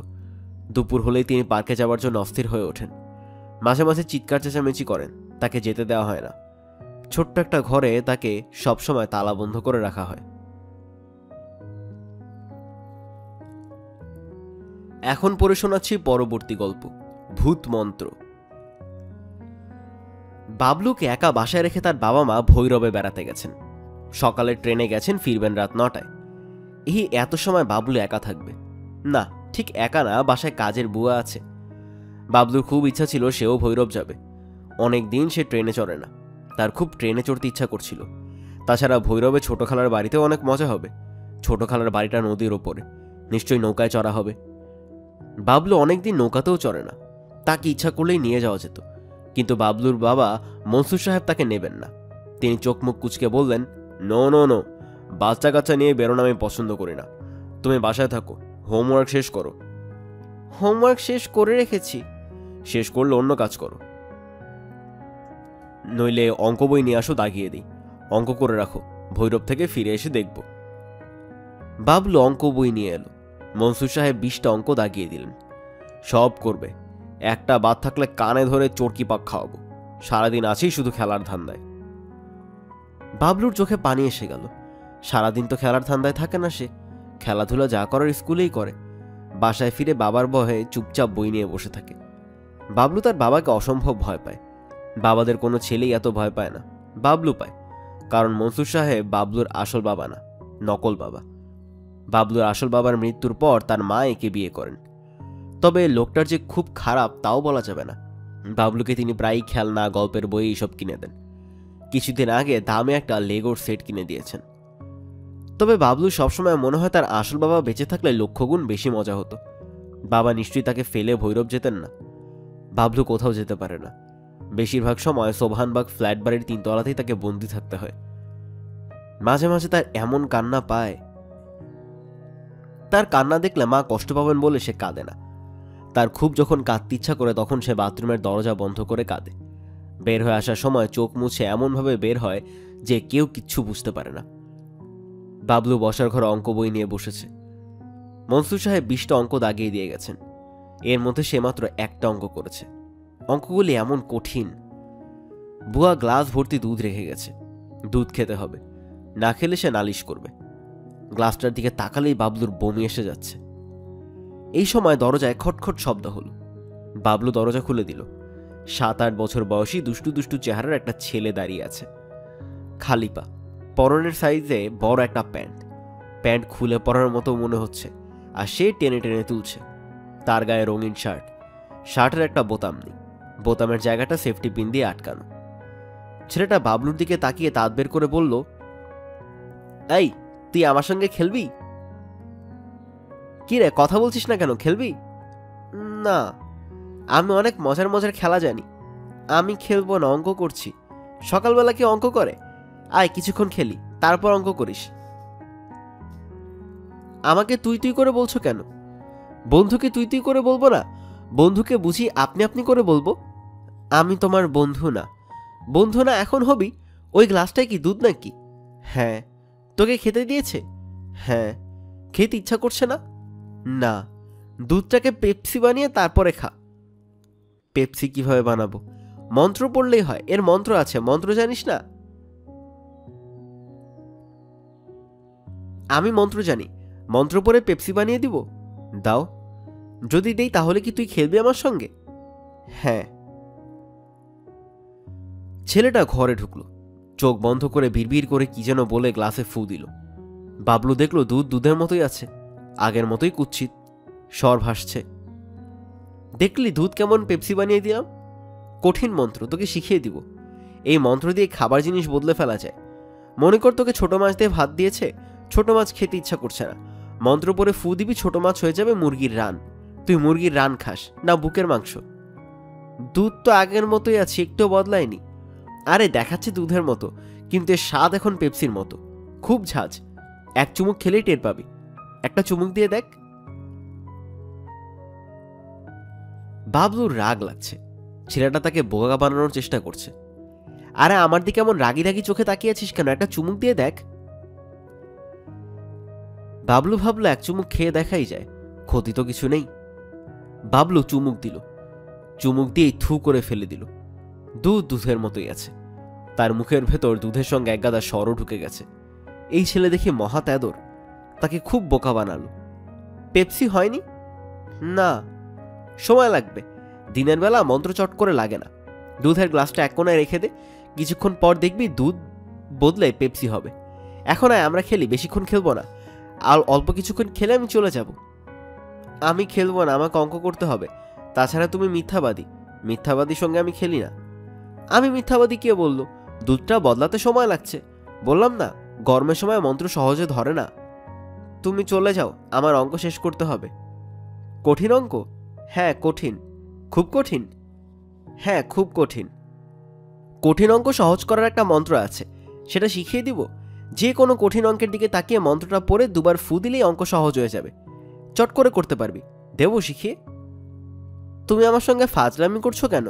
Speaker 1: দুপুর হলেই তিনি পার্কে যাওয়ার জন্য অস্থির হয়ে ওঠেন। মাঝে মাঝে চিৎকার চেঁচামেচি করেন। তাকে যেতে দেওয়া হয় না। ছোট্ট একটা ঘরে তাকে সবসময় তালা বন্ধ করে রাখা হয়। এখন পড়ে শোনাচ্ছি পরবর্তী গল্প, ভূত মন্ত্র। বাবলুকে একা বাসায় রেখে তার বাবা মা ভৈরবে বেড়াতে গেছেন। সকালে ট্রেনে গেছেন, ফিরবেন রাত 9টায়। এই এত সময় বাবলু একা থাকবে? না, ঠিক একা না, বাসায় কাজের বুয়া আছে। বাবলুর খুব ইচ্ছা ছিল সেও ভৈরব যাবে। অনেক দিন সে ট্রেনে চড়ে না। তার খুব ট্রেনে চড়তে ইচ্ছা করছিল। তাছাড়া ভৈরবে ছোট খালার বাড়িতেও অনেক মজা হবে। ছোট খালার বাড়িটা নদীর ওপরে, নিশ্চয়ই নৌকায় চড়া হবে। বাবলু অনেকদিন নৌকাতেও চড়ে না। তাকে ইচ্ছা করলেই নিয়ে যাওয়া যেত, কিন্তু বাবলুর বাবা মনসুর সাহেব তাকে নেবেন না। তিনি চোখ মুখ কুচকে বললেন, নো নো নো, বাচ্চা কাচ্চা নিয়ে বেরোনো আমি পছন্দ করি না। তুমি বাসায় থাকো, হোমওয়ার্ক শেষ করো। হোমওয়ার্ক শেষ করে রেখেছি। শেষ করলে অন্য কাজ করো, নইলে অঙ্ক বই নিয়ে আসো, দাগিয়ে দিই। অঙ্ক করে রাখো, ভৈরব থেকে ফিরে এসে দেখব। বাবলু অঙ্ক বই নিয়ে এলো। মনসুর সাহেব 20টা অঙ্ক দাগিয়ে দিলেন। সব করবে, একটা বাদ থাকলে কানে ধরে চরকি পাক খাওয়াবো। সারাদিন আছেই শুধু খেলার ধান্দায়। বাবলুর চোখে পানি এসে গেল। সারাদিন তো খেলার ধান্দায় থাকে না সে। খেলাধুলা যা করার স্কুলেই করে। বাসায় ফিরে বাবার ভয়ে চুপচাপ বই নিয়ে বসে থাকে। বাবলু তার বাবাকে অসম্ভব ভয় পায়। বাবাদের কোনো ছেলেই এত ভয় পায় না, বাবলু পায়। কারণ মনসুর সাহেব বাবলুর আসল বাবা না, নকল বাবা। বাবলুর আসল বাবার মৃত্যুর পর তার মা একে বিয়ে করেন। তবে লোকটার যে খুব খারাপ তাও বলা যাবে না। বাবলুকে তিনি প্রায়ই খেলনা, গল্পের বই এইসব কিনে দেন। কিছুদিন আগে দামে একটা লেগোর সেট কিনে দিয়েছেন। তবে বাবলু সবসময় মনে হয় তার আসল বাবা বেঁচে থাকলে লক্ষগুণ বেশি মজা হতো। বাবা নিশ্চয়ই তাকে ফেলে ভৈরব যেতেন না। বাবলু কোথাও যেতে পারে না। বেশিরভাগ সময় সোবহানবাগ ফ্ল্যাট বাড়ির 3 তলাতেই তাকে বন্দি থাকতে হয়। মাঝে মাঝে তার এমন কান্না পায়। তার কান্না দেখলে মা কষ্ট পাবেন বলে সে কাঁদে না। তার খুব যখন কাঁদতে ইচ্ছা করে তখন সে বাথরুমের দরজা বন্ধ করে কাঁদে। বের হয়ে আসার সময় চোখ মুছে এমনভাবে বের হয় যে কেউ কিচ্ছু বুঝতে পারে না। বাবলু বসার ঘরে অঙ্ক বই নিয়ে বসেছে। মনসুর সাহেব 20টা অঙ্ক দাগিয়ে দিয়ে গেছেন। এর মধ্যে সে মাত্র একটা অঙ্ক করেছে। অঙ্কগুলি এমন কঠিন। বুয়া গ্লাস ভর্তি দুধ রেখে গেছে, দুধ খেতে হবে, না খেলে সে নালিশ করবে। গ্লাসটার দিকে তাকালেই বাবলুর বমি এসে যাচ্ছে। এই সময় দরজায় খটখট শব্দ হলো। বাবলু দরজা খুলে দিল। 7-8 বছর বয়সী দুষ্টু দুষ্টু চেহারার একটা ছেলে দাঁড়িয়ে আছে, খালি পা, পরনের সাইজে বড় একটা প্যান্ট খুলে পড়ার মতো মনে হচ্ছে, আর সে টেনে টেনে তুলছে। তার গায়ে রঙিন শার্টের একটা বোতাম নেই, বোতামের জায়গাটা সেফটি পিন দিয়ে আটকানো। ছেলেটা বাবলুর দিকে তাকিয়ে দাঁত বের করে বলল, এই, তুই আমার সঙ্গে খেলবি? কি রে, কথা বলছিস না কেন? খেলবি? না, আমি অনেক মজার মজার খেলা জানি। আমি খেলবো না, অঙ্ক করছি। সকালবেলা কি অঙ্ক করে? আয় কিছুক্ষণ খেলি, তারপর অঙ্ক করিস। আমাকে তুই তুই করে বলছো কেন? বন্ধুকে তুই তুই করে বলবো না? বন্ধুকে বুঝি আপনি আপনি করে বলবো? আমি তোমার বন্ধু না। বন্ধু না এখন হবি? ওই গ্লাসটায় কি দুধ নাকি? হ্যাঁ। তোকে খেতে দিয়েছে? হ্যাঁ। খেতে ইচ্ছা করছে না? না। দুধটাকে পেপসি বানিয়ে তারপরে খা। পেপসি কিভাবে বানাবো? মন্ত্র পড়লেই হয়, এর মন্ত্র আছে। মন্ত্র জানিস না? আমি মন্ত্র জানি, মন্ত্র পড়ে পেপসি বানিয়ে দিব? দাও। যদি দেই তাহলে কি তুই খেলবি আমার সঙ্গে? হ্যাঁ। ছেলেটা ঘরে ঢুকলো, চোখ বন্ধ করে বিড়বিড় করে কি যেন বলে গ্লাসে ফু দিল। বাবলু দেখলো দুধ দুধের মতোই আছে, আগের মতোই কুৎসিত, স্বর ভাসছে। দেখলি দুধ কেমন পেপসি বানিয়ে দিলাম? কঠিন মন্ত্র, তোকে শিখিয়ে দিব। এই মন্ত্র দিয়ে খাবার জিনিস বদলে ফেলা যায়। মনে কর তোকে ছোট মাছ দিয়ে ভাত দিয়েছে, ছোট মাছ খেতে ইচ্ছা করছে না, মন্ত্র পরে ফু দিবি, ছোট মাছ হয়ে যাবে মুরগির রান। তুই মুরগির রান খাস না বুকের মাংস? দুধ তো আগের মতোই আছে, একটু বদলায়নি। আরে দেখাচ্ছে দুধের মতো, কিন্তু এর স্বাদ এখন পেপসির মতো, খুব ঝাঁজ। এক চুমুক খেলেই টের পাবি। একটা চুমুক দিয়ে দেখ। বাবলুর রাগ লাগছে, ছেলেটা তাকে বোকা বানানোর চেষ্টা করছে। আরে আমার দিকে এমন রাগি রাগি চোখে তাকিয়ে আছিস কেন? একটা চুমুক দিয়ে দেখ। বাবলু ভাবলো এক চুমুক খেয়ে দেখাই যায়, ক্ষতি তো কিছু নেই। বাবলু চুমুক দিল, চুমুক দিয়েই থু করে ফেলে দিল। দুধ দুধের মতোই আছে, তার মুখের ভেতর দুধের সঙ্গে একগাদা সরও ঢুকে গেছে। এই ছেলে দেখে মহা তেদর, তাকে খুব বোকা বানালো। পেপসি হয়নি? না, সময় লাগবে। দিনের বেলা মন্ত্র চট করে লাগে না। দুধের গ্লাসটা এক কোনায় রেখে দে, কিছুক্ষণ পর দেখবি দুধ বদলে পেপসি হবে। এখন আয় আমরা খেলি, বেশিক্ষণ খেলবো না, আর অল্প কিছুক্ষণ খেলে আমি চলে যাব। আমি খেলবো না, আমাকে অঙ্ক করতে হবে। তাছাড়া তুমি মিথ্যাবাদী, মিথ্যাবাদীর সঙ্গে আমি খেলি না। আমি মিথ্যাবাদী কে বললো? দুধটা বদলাতে সময় লাগছে, বললাম না, গরমের সময় মন্ত্র সহজে ধরে না। তুমি চলে যাও, আমার অঙ্ক শেষ করতে হবে। কঠিন অঙ্ক? হ্যাঁ কঠিন। খুব কঠিন? হ্যাঁ খুব কঠিন। কঠিন অঙ্ক সহজ করার একটা মন্ত্র আছে, সেটা শিখিয়ে দিব। যে কোনো কঠিন অঙ্কের দিকে তাকিয়ে মন্ত্রটা পড়ে দুবার ফু দিলেই অঙ্ক সহজ হয়ে যাবে, চট করে করতে পারবি। দেবো শিখিয়ে? তুমি আমার সঙ্গে ফাজলামি করছো কেন?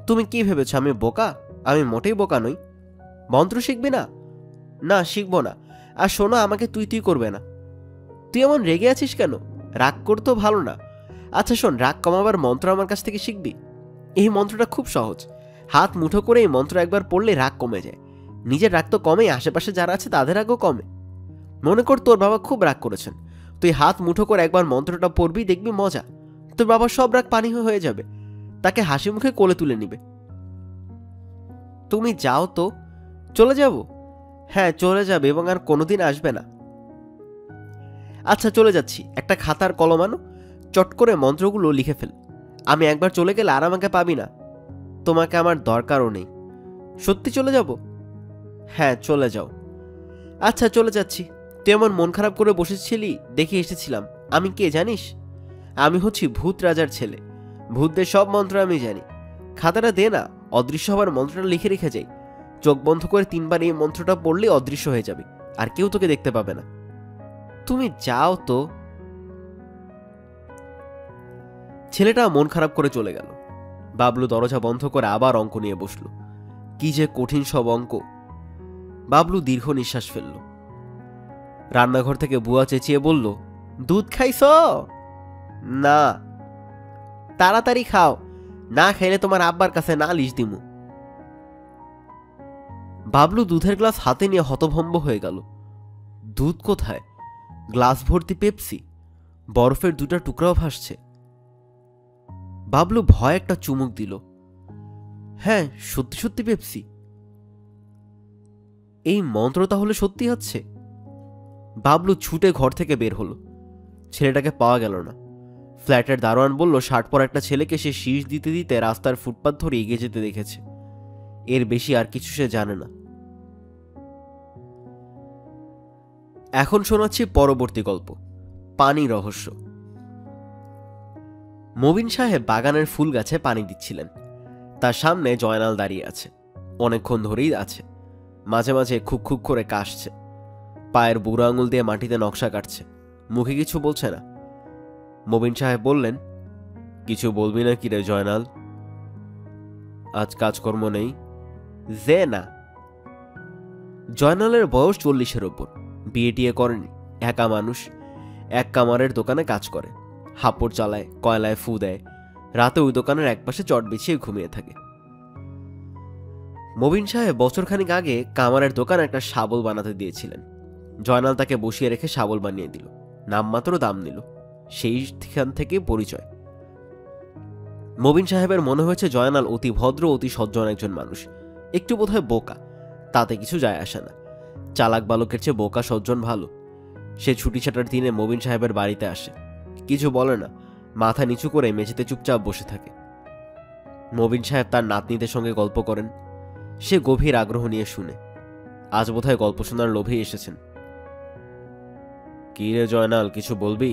Speaker 1: তুমি কি ভেবেছো আমি বোকা? আমি মোটেই বোকা নই। মন্ত্র শিখবি না? না শিখবো না। আর শোনো, আমাকে তুই তুই করবে না। তুই এমন রেগে আছিস কেন? রাগ করতেও ভালো না। আচ্ছা শোন, রাগ কমাবার মন্ত্র আমার কাছ থেকে শিখবি। এই মন্ত্রটা খুব সহজ, হাত মুঠো করে এই মন্ত্র একবার পড়লে রাগ কমে যায়। নিজের রাগ তো কমেই, আশেপাশে যারা আছে তাদের রাগও কমে। মনে কর তোর বাবা খুব রাগ করেছেন, তুই হাত মুঠো করে একবার মন্ত্রটা পড়বি, দেখবি মজা। তোর বাবার সব রাগ পানি হয়ে যাবে, তাকে হাসি মুখে কোলে তুলে নিবে। তুমি যাও তো। চলে যাব? হ্যাঁ চলে যাবে, এবং আর কোনোদিন আসবে না। আচ্ছা চলে যাচ্ছি, একটা খাতার কলম আনো, চট করে মন্ত্রগুলো লিখে ফেল। আমি একবার চলে গেলে আর আমাকে পাবি না। তোমাকে আমার দরকারও নেই। সত্যি চলে যাব? হ্যাঁ চলে যাও। আচ্ছা চলে যাচ্ছি। তুই এমন মন খারাপ করে বসেছিলি দেখে এসেছিলাম। আমি কে জানিস? আমি হচ্ছি ভূত রাজার ছেলে। ভূতদের সব মন্ত্র আমি জানি। খাতাটা দে না, অদৃশ্য হবার মন্ত্রটা লিখে রেখে যাই। চোখ বন্ধ করে 3 বার এই মন্ত্রটা পড়লেই অদৃশ্য হয়ে যাবে, আর কেউ তোকে দেখতে পাবে না। তুমি যাও তো। ছেলেটা মন খারাপ করে চলে গেল। বাবলু দরজা বন্ধ করে আবার অঙ্ক নিয়ে বসলো। কি যে কঠিন সব অঙ্ক। বাবলু দীর্ঘ নিঃশ্বাস ফেলল। রান্নাঘর থেকে বুয়া চেঁচিয়ে বলল, দুধ খাইছ? না। তাড়াতাড়ি খাও, না খাইলে তোমার আব্বার কাছে নালিশ দিমু। বাবলু দুধের গ্লাস হাতে নিয়ে হতভম্ব হয়ে গেল। দুধ কোথায়? গ্লাস ভর্তি পেপসি, বরফের 2টা টুকরাও ভাসছে। বাবলু ভয় একটা চুমুক দিল। হ্যাঁ, সত্যি সত্যি পেপসি। এই মন্ত্র তাহলে সত্যি হচ্ছে। বাবলু ছুটে ঘর থেকে বের হলো। ছেলেটাকে পাওয়া গেল না। ফ্ল্যাটের দারোয়ান বলল, শার্ট পরা একটা ছেলেকে সে শীষ দিতে দিতে রাস্তার ফুটপাত ধরে এগিয়ে যেতে দেখেছে। এর বেশি আর কিছু সে জানে না। এখন শোনাচ্ছি পরবর্তী গল্প, পানি রহস্য। মবিন সাহেব বাগানের ফুল গাছে পানি দিচ্ছিলেন। তার সামনে জয়নাল দাঁড়িয়ে আছে। অনেকক্ষণ ধরেই আছে। মাঝে মাঝে খুক খুক করে কাশছে। পায়ের বুড়ো আঙুল দিয়ে মাটিতে নকশা কাটছে। মুখে কিছু বলছে না। মবিন সাহেব বললেন, কিছু বলবি না কি রে জয়নাল? আজ কাজকর্ম নেই? যে না। জয়নালের বয়স 40-এর ওপর। বিয়ে টিয়ে করেনি, একা মানুষ। এক কামারের দোকানে কাজ করে। হাপড় চালায়, কয়লায় ফু দেয়। রাতে ওই দোকানের একপাশে চট বিছিয়ে ঘুমিয়ে থাকে। মবিন সাহেব বছরখানিক আগে কামারের দোকানে একটা শাবল বানাতে দিয়েছিলেন। জয়নাল তাকে বসিয়ে রেখে শাবল বানিয়ে দিল। নামমাত্র দাম নিল। সেইখান থেকে পরিচয়। মবিন সাহেবের মনে হয়েছে জয়নাল অতি ভদ্র, অতি সজ্জন একজন মানুষ। একটু বোধহয় বোকা, তাতে কিছু যায় আসে না। চালাক বালকের চেয়ে বোকা সজ্জন ভালো। সে ছুটি ছাটার দিনে মবিন সাহেবের বাড়িতে আসে। কিছু বলে না, মাথা নিচু করে মেঝেতে চুপচাপ বসে থাকে। মবিন সাহেব তার নাতনিদের সঙ্গে গল্প করেন। সে গভীর আগ্রহ নিয়ে শুনে। আজ বোধহয় গল্প শোনার লোভেই এসেছেন। কি রে জয়নাল, কিছু বলবি?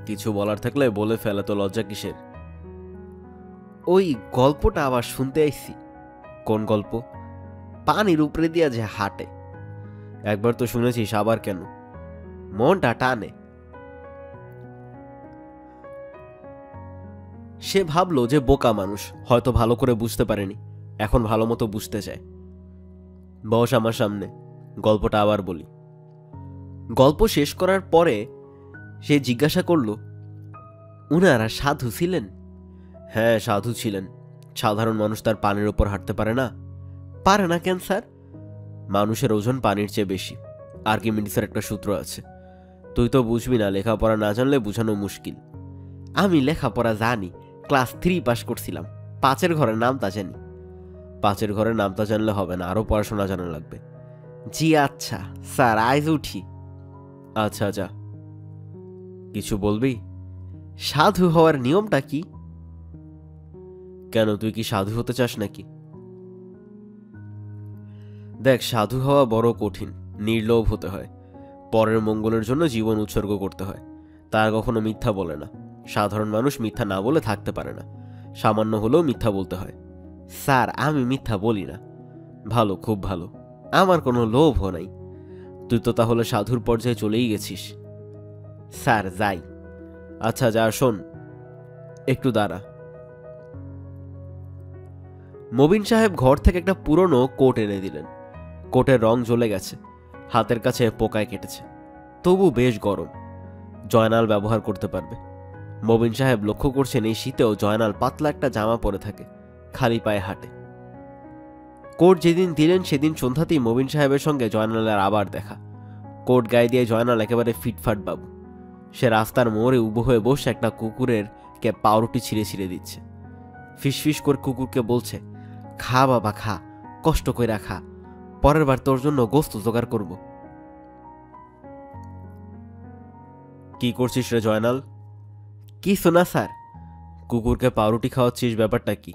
Speaker 1: কিছু বলার থাকলে বলে ফেলে, তো লজ্জা কিসের? ওই গল্পটা আবার শুনতে আইছি। কোন গল্প? পানির উপরে দিয়া যে হাঁটে। একবার তো শুনেছিস, আবার কেন? মনটা টানে। সে ভাবল যে বোকা মানুষ, হয়তো ভালো করে বুঝতে পারেনি। এখন ভালো মতো বুঝতে চায়। বস আমার সামনে, গল্পটা আবার বলি। গল্প শেষ করার পরে সে জিজ্ঞাসা করল, উনারা সাধু ছিলেন? হ্যাঁ, সাধু ছিলেন। সাধারণ মানুষ তার পানির ওপর হাঁটতে পারে না। পারে না কেন স্যার? মানুষের ওজন পানির চেয়ে বেশি। আর্কিমিডিসের একটা সূত্র আছে। তুই তো বুঝবি না, লেখাপড়া না জানলে বুঝানো মুশকিল। আমি লেখাপড়া জানি, ক্লাস 3 পাস করছিলাম। 5-এর ঘরের নামতা জানি। 5-এর ঘরের নামতা জানলে হবে না, আরো পড়াশোনা জানা লাগবে। জি আচ্ছা স্যার, আজ উঠি। আচ্ছা যা। কিছু বলবি? সাধু হওয়ার নিয়মটা কি? কেন, তুই কি সাধু হতে চাস নাকি? দেখ, সাধু হওয়া বড় কঠিন। নির্লোভ হতে হয়। পরের মঙ্গলের জন্য জীবন উৎসর্গ করতে হয়। তারা কখনো মিথ্যা বলে না। সাধারণ মানুষ মিথ্যা না বলে থাকতে পারে না। সামান্য হলেও মিথ্যা বলতে হয়। স্যার, আমি মিথ্যা বলি না। ভালো, খুব ভালো। আমার কোনো লোভও নাই। তুই তো তাহলে সাধুর পর্যায়ে চলেই গেছিস। স্যার যাই। আচ্ছা যা, শোন, একটু দাঁড়া। মবিন সাহেব ঘর থেকে একটা পুরনো কোট এনে দিলেন। কোটের রং জ্বলে গেছে, হাতের কাছে পোকায় কেটেছে, তবু বেশ গরম। জয়নাল ব্যবহার করতে পারবে। মবিন সাহেব লক্ষ্য করছেন এই শীতেও জয়নাল পাতলা একটা জামা পরে থাকে, খালি পায়ে হাঁটে। কোট যেদিন দিলেন সেদিন সন্ধ্যাতেই মবিন সাহেবের সঙ্গে জয়নালের আবার দেখা। কোট গায়ে দিয়ে জয়নাল একেবারে ফিটফাট বাবু। সে রাস্তার মোড়ে উবু হয়ে বসে একটা কুকুরের কে পাউরুটি ছিঁড়ে ছিঁড়ে দিচ্ছে। ফিসফিস করে কুকুরকে বলছে, খা বাবা খা, কষ্ট কইরা খা, পরের বার তোর জন্য গোস্ত জোগাড় করব। কি করছিস রে জয়নাল? কিছু না স্যার। কুকুরকে পাউরুটি খাওয়াচ্ছিস, ব্যাপারটা কি?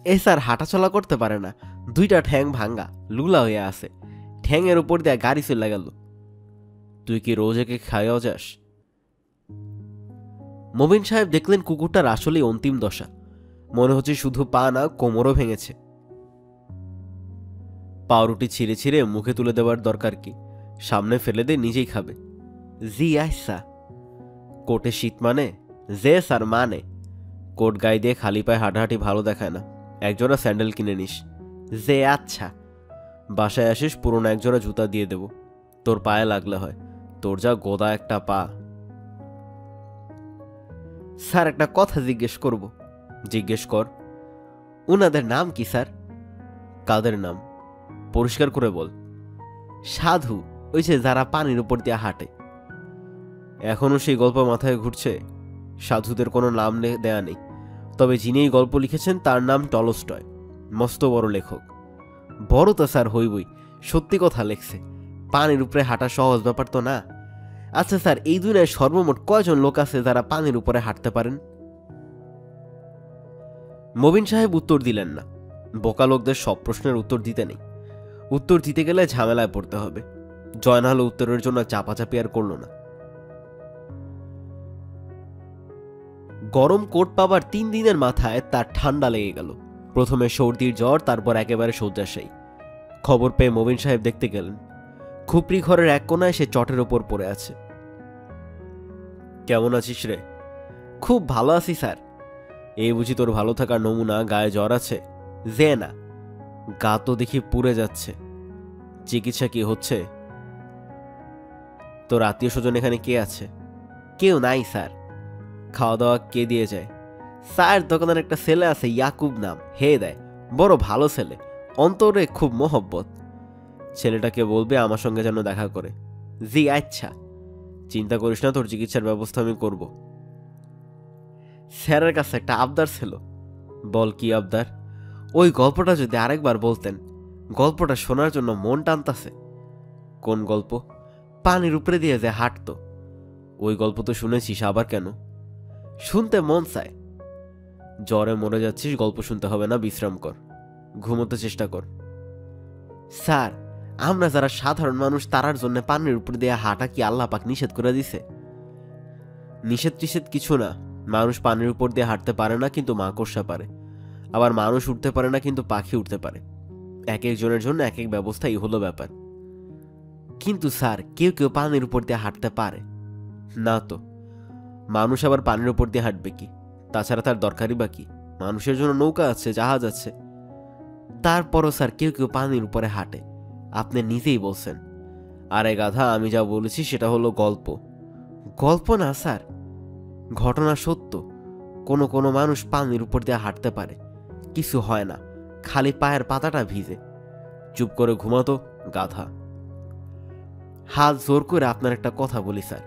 Speaker 1: এ স্যার হাঁটাচলা করতে পারে না, 2টা ঠ্যাং ভাঙ্গা, লুলা হয়ে আছে। ঠ্যাংয়ের উপর দিয়ে গাড়ি চলে গেল। তুই কি রোজ একে খাইয়াও যাস? মবিন সাহেব দেখলেন কুকুরটার আসলেই অন্তিম দশা। মনে হচ্ছে শুধু পা না, কোমরও ভেঙেছে। পাউরুটি ছিঁড়ে ছিঁড়ে মুখে তুলে দেওয়ার দরকার কি? সামনে ফেলে দে, নিজেই খাবে। জি আচ্ছা। কোটে শীত মানে? যে স্যার মানে। কোট গায়ে দিয়ে খালি পায়ে হাঁটাহাঁটি ভালো দেখায় না। একজোড়া স্যান্ডেল কিনে নিস। যে আচ্ছা। বাসায় আসিস, পুরনো একজোড়া জুতা দিয়ে দেব, তোর পায়ে লাগলে হয়, তোর যা গোদা একটা পা। স্যার একটা কথা জিজ্ঞেস করব। জিজ্ঞেস কর। উনাদের নাম কি স্যার? কাদের নাম? পরিষ্কার করে বল। সাধু, ওই যে যারা পানির উপর দিয়ে হাঁটে। এখনো সেই গল্প মাথায় ঘুরছে? সাধুদের কোনো নাম দেয়া নেই, তবে যিনি এই গল্প লিখেছেন তার নাম টলস্টয়, মস্ত বড় লেখক। বড় তো স্যার হইবই, সত্যি কথা লেখছে। পানির উপরে হাঁটা সহজ ব্যাপার তো না। আচ্ছা স্যার, এই দুনিয়ায় সর্বমোট কয়জন লোক আছে যারা পানির উপরে হাঁটতে পারেন? মবিন সাহেব উত্তর দিলেন না। বোকা লোকদের সব প্রশ্নের উত্তর দিতে নেই, উত্তর দিতে গেলে ঝামেলায় পড়তে হবে। জয়নাল উত্তরের জন্য চাপাচাপি আর করল না। গরম কোট পাবার 3 দিনের মাথায় তার ঠান্ডা লেগে গেল। প্রথমে সর্দির জ্বর, তারপর একেবারে শয্যাশায়ী। খবর পেয়ে মবিন সাহেব দেখতে গেলেন। খুপড়ি ঘরের এক কোনায় সে চটের ওপর পড়ে আছে। কেমন আছিস রে? খুব ভালো আছি স্যার। এই বুঝি তোর ভালো থাকার নমুনা? গায়ে জ্বর আছে? যে না, গা তো দেখি পুড়ে যাচ্ছে। চিকিৎসা কি হচ্ছে? তোর আত্মীয় স্বজন এখানে কে আছে? কেউ নাই স্যার। খাওয়া দাওয়া কে দিয়ে যায়? স্যার, দোকানের একটা ছেলে আছে, ইয়াকুব নাম, হে দেয়, বড় ভালো ছেলে, অন্তরে খুব মোহব্বত। ছেলেটাকে বলবে আমার সঙ্গে যেন দেখা করে। জি আচ্ছা। চিন্তা করিস না, তোর চিকিৎসার ব্যবস্থা আমি করব। স্যারের কাছে একটা আবদার ছিল। বল, কি আবদার? ওই গল্পটা যদি আরেকবার বলতেন, গল্পটা শোনার জন্য মন টানতাছে। কোন গল্প? পানির উপরে দিয়ে যে হাঁটতো। ওই গল্প তো শুনেছিস, আবার কেন? শুনতে মন চায়। জ্বরে মরে যাচ্ছিস, গল্প শুনতে হবে না, বিশ্রাম কর, ঘুমোতে চেষ্টা কর। স্যার, আমরা যারা সাধারণ মানুষ তারার জন্য পানির উপর দিয়ে হাঁটা কি আল্লাহ পাক নিষেধ করে দিছে? নিষেধ টিষেধ কিছু না। মানুষ পানির উপর দিয়ে হাঁটতে পারে না, কিন্তু মাকড়সা পারে। আবার মানুষ উঠতে পারে না, কিন্তু পাখি উঠতে পারে। এক একজনের জন্য এক এক ব্যবস্থাই হলো ব্যাপার। কিন্তু স্যার, কেউ কেউ পানির উপর দিয়ে হাঁটতে পারে না তো। মানুষ আবার পানির উপর দিয়ে হাঁটবে কি? তাছাড়া তার দরকারই বা কি? মানুষের জন্য নৌকা আছে, জাহাজ আছে। তারপরও স্যার, কেউ কেউ পানির উপরে হাঁটে, আপনি নিজেই বলছেন। আরে গাধা, আমি যা বলেছি সেটা হলো গল্প। গল্প না স্যার, ঘটনা সত্য। কোনো কোনো মানুষ পানির উপর দিয়ে হাঁটতে পারে, কিছু হয় না, খালি পায়ের পাতাটা ভিজে। চুপ করে ঘুমাতো গাধা। হাত জোর করে আপনার একটা কথা বলি স্যার,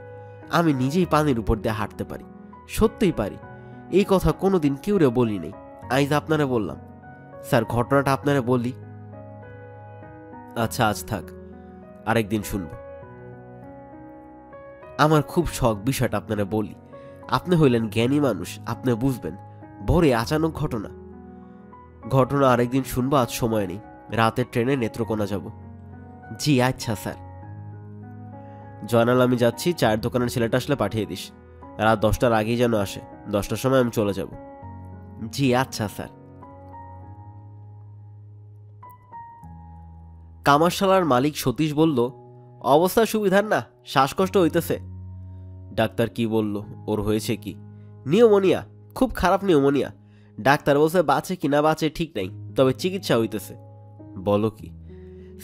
Speaker 1: আমি নিজেই পানির উপর দিয়ে হাঁটতে পারি, সত্যিই পারি। এই কথা কোনোদিন কেউরে বলি নেই, আজ আপনারা বললাম। স্যার, ঘটনাটা আপনারা বলি। আচ্ছা, আজ থাক, আরেকদিন শুনব। আমার খুব শখ, বিষয়টা আপনারা বলি। আপনি হইলেন জ্ঞানী মানুষ, আপনি বুঝবেন। বড় আচানক ঘটনা। ঘটনা আরেকদিন শুনবো, আজ সময় নেই। রাতের ট্রেনে নেত্রকোনা যাব। জি আচ্ছা স্যার। জয়নাল, আমি যাচ্ছি, চায়ের দোকানের ছেলেটা আসলে পাঠিয়ে দিস। রাত 10টার আগেই যেন আসে, 10টার সময় আমি চলে যাব। জি আচ্ছা স্যার। কামারশালার মালিক সতীশ বলল, অবস্থা সুবিধার না, শ্বাসকষ্ট হইতেছে। ডাক্তার কি বলল? ওর হয়েছে কি? নিউমোনিয়া, খুব খারাপ নিউমোনিয়া। ডাক্তার বলছে বাঁচে কি না বাঁচে ঠিক নাই, তবে চিকিৎসা হইতেছে। বলো কি?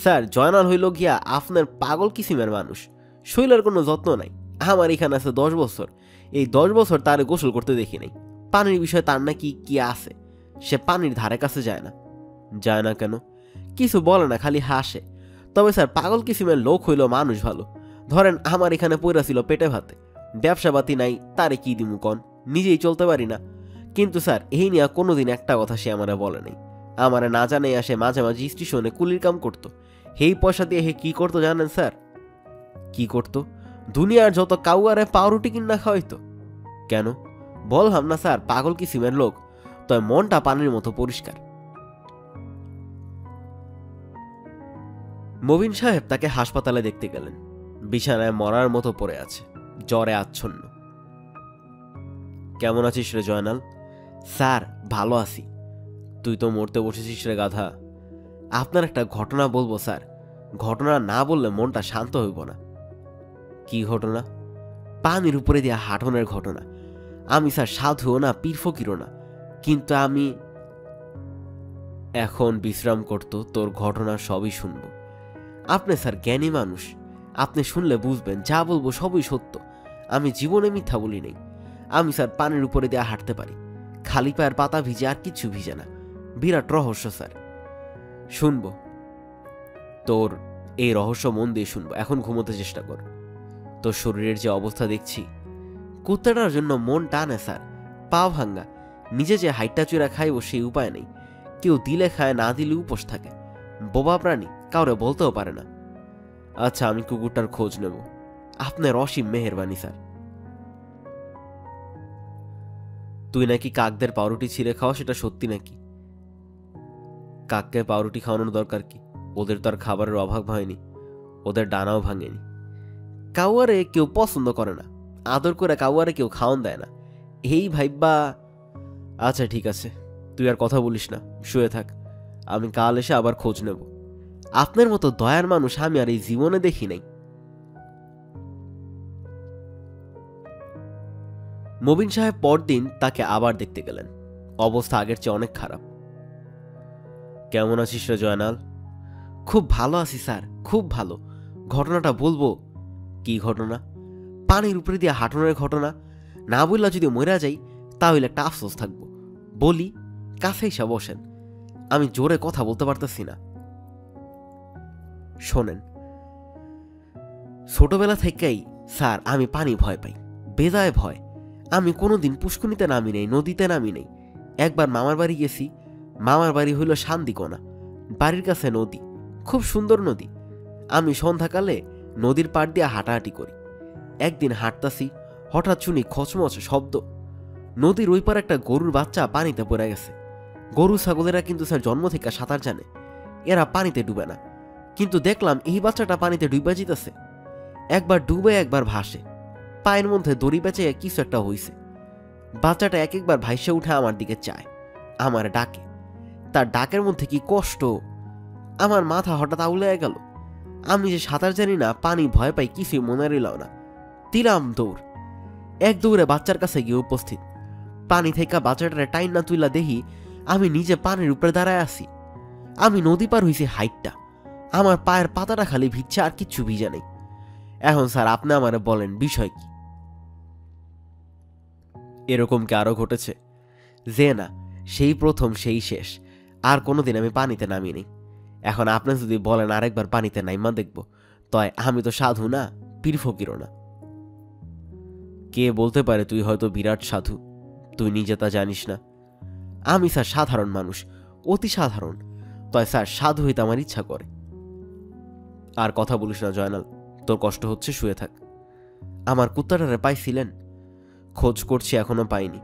Speaker 1: স্যার, জয়নাল হইল গিয়া আপনার পাগল কিসিমের মানুষ, শৈলের কোনো যত্ন নাই। আমার এখানে আছে 10 বছর, এই 10 বছর তার গোসল করতে দেখি নাই। পানির বিষয়ে তার নাকি কি আছে, সে পানির ধারে কাছে যায় না। যায় না কেন? কিছু বলে না, খালি হাসে। তবে স্যার, পাগল কিসিমের লোক হইল মানুষ ভালো। ধরেন আমার এখানে পইরা ছিল পেটে ভাতে, ব্যবসাপাতি নাই, তারে কি দিমু কন, নিজেই চলতে পারি না। কিন্তু স্যার, এই নিয়ে কোনোদিন একটা কথা সে আমারে বলে নাই। আমারে না জানে আসে মাঝে মাঝে স্টেশনে কুলির কাম করতো। এই পয়সা দিয়ে হে কি করতো জানেন স্যার? কি করতো? দুনিয়ার যত কাউয়ারে পাউরুটি কিনা খাওয়াইতো। কেন? বললাম না স্যার, পাগল কিসিমের লোক, তবে মনটা পানির মতো পরিষ্কার। মবিন সাহেব তাকে হাসপাতালে দেখতে গেলেন। বিছানায় মরার মতো পড়ে আছে, জ্বরে আচ্ছন্ন। কেমন আছিস রে জয়নাল? স্যার, ভালো আছি। তুই তো মরতে বসেছিস রে গাধা। আপনার একটা ঘটনা বলবো স্যার, ঘটনা না বললে মনটা শান্ত হইব না। কি ঘটনা? পানির উপরে দিয়া হাঁটনের ঘটনা। আমি স্যার সাধুও না, পীর ফকিরও না, কিন্তু আমি। এখন বিশ্রাম করতো, তোর ঘটনা সবই শুনব। আপনি স্যার জ্ঞানী মানুষ, আপনি শুনলে বুঝবেন যা বলবো সবই সত্য। আমি জীবনে মিথ্যা বলি নেই। আমি স্যার পানির উপরে দিয়ে হাঁটতে পারি, খালি পায়ের পাতা ভিজে, আর কিছু ভিজে না। বিরাট রহস্য স্যার, শুনবো। তোর এই রহস্য মন দিয়ে শুনবো। এখন ঘুমোতে চেষ্টা কর। তোর শরীরের যে অবস্থা দেখছি, কুত্তাটার জন্য মন টানে স্যার। পা ভাঙ্গা, নিজে যে হাইটটা চুরা খাইব সেই উপায় নেই। কেউ দিলে খায়, না দিলে উপোস থাকে। বোবা প্রাণী, কাউরে বলতেও পারে না। আচ্ছা, আমি কুকুরটার খোঁজ নেব। আপনার অসীম মেহেরবানি স্যার। তুই নাকি কাকদের পাউরুটি ছিঁড়ে খাওয়া, সেটা সত্যি নাকি? কাককে পাউরুটি খাওয়ানোর দরকার কি? ওদের তো আর খাবারের অভাব হয়নি, ওদের ডানাও ভাঙেনি। কাউয়ারে কেউ পছন্দ করে না, আদর করে কাউয়ারে কেউ খাওয়ান দেয় না, এই ভাইবা। আচ্ছা ঠিক আছে, তুই আর কথা বলিস না, শুয়ে থাক। আমি কাল এসে আবার খোঁজ নেব। আপনার মতো দয়ার মানুষ আমি আর এই জীবনে দেখি নাই। মবিন সাহেব পরদিন তাকে আবার দেখতে গেলেন। অবস্থা আগের চেয়ে অনেক খারাপ। কেমন আছিস রে জয়নাল? খুব ভালো আছি স্যার, খুব ভালো। ঘটনাটা বলবো? কি ঘটনা? পানির উপরে দিয়ে হাঁটনের ঘটনা। না বললা যদি মরা যাই তাহলে একটা আফসোস থাকবো। বলি, কাছে এসে বসেন। আমি জোরে কথা বলতে পারতেছি না। শোনেন, ছোটবেলা থেকেই স্যার আমি পানি ভয় পাই, বেজায় ভয়। আমি কোনোদিন পুষ্কুনিতে নামি নেই, নদীতে নামি নেই। একবার মামার বাড়ি গেছি। মামার বাড়ি হইল শান্তিকোনা, বাড়ির কাছে নদী, খুব সুন্দর নদী। আমি সন্ধ্যাকালে নদীর পাড় দিয়ে হাঁটাহাঁটি করি। একদিন হাঁটতাছি, হঠাৎ শুনি খচমচ শব্দ। নদীর ওই পার একটা গরুর বাচ্চা পানিতে পড়ে গেছে। গরু ছাগলেরা কিন্তু স্যার জন্ম থেকে সাঁতার জানে, এরা পানিতে ডুবে না। কিন্তু দেখলাম এই বাচ্চাটা পানিতে ডুবে যেতেছে, একবার ডুবে একবার ভাসে। পায়ের মধ্যে দড়ি বেঁচে কিছু একটা হইছে। বাচ্চাটা এক একবার ভাইসে উঠে আমার দিকে চায়, আমার ডাকে। তার ডাকের মধ্যে কি কষ্ট! আমার মাথা হঠাৎ আউলে গেল। আমি যে সাঁতার জানি না, পানি ভয় পাই, কিছুই মনে রইল না। দিলাম দৌড়। এক দৌড়ে বাচ্চার কাছে গিয়ে উপস্থিত। পানি থেকে বাচ্চাটারে টাইন না তুইলা দেখি আমি নিজে পানির উপরে দাঁড়ায় আছি। আমি নদী পার হইছি হাইটটা, আমার পায়ের পাতাটা খালি ভিজছে, আর কিচ্ছু ভিজা নেই। এখন স্যার আপনি আমারে বলেন বিষয় কি? এরকম কি আরো ঘটেছে? যে না, সেই প্রথম, সেই শেষ। আর কোনোদিন আমি পানিতে নামিনি। এখন আপনি যদি বলেন আরেকবার পানিতে নাইমা দেখব, তয় আমি তো সাধু না, পীর ফকিরও না। কে বলতে পারে তুই হয়তো বিরাট সাধু? তুই নিজে তা জানিস না। আমি স্যার সাধারণ মানুষ, অতি সাধারণ। তয় স্যার সাধু হইতে আমার ইচ্ছা করে। আর কথা বলিস না জয়নাল, তোর কষ্ট হচ্ছে, শুয়ে থাক। আমার কুত্তাটারে পাইছিলেন? খোঁজ করছি, এখনো পাইনি।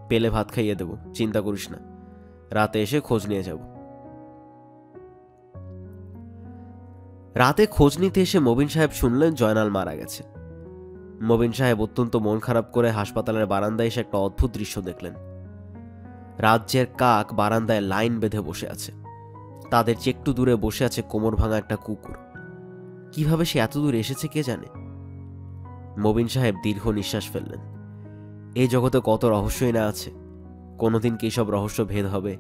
Speaker 1: পেলে ভাত খাইয়ে দেব, চিন্তা করিস না। রাতে এসে খোঁজ নিয়ে যাব। রাতে খোঁজ নিতে এসে মবিন সাহেব শুনলেন জয়নাল মারা গেছে। মবিন সাহেব অত্যন্ত মন খারাপ করে হাসপাতালের বারান্দায় এসে একটা অদ্ভুত দৃশ্য দেখলেন। রাজ্যের কাক বারান্দায় লাইন বেঁধে বসে আছে। তাদের চেয়ে একটু দূরে বসে আছে কোমর ভাঙা একটা কুকুর। কিভাবে সে এত দূরে এসেছে কে জানে। মবিন সাহেব দীর্ঘ নিঃশ্বাস ফেললেন। এই জগতে কত রহস্যই না আছে, কোনোদিন কি সব রহস্য ভেদ হবে?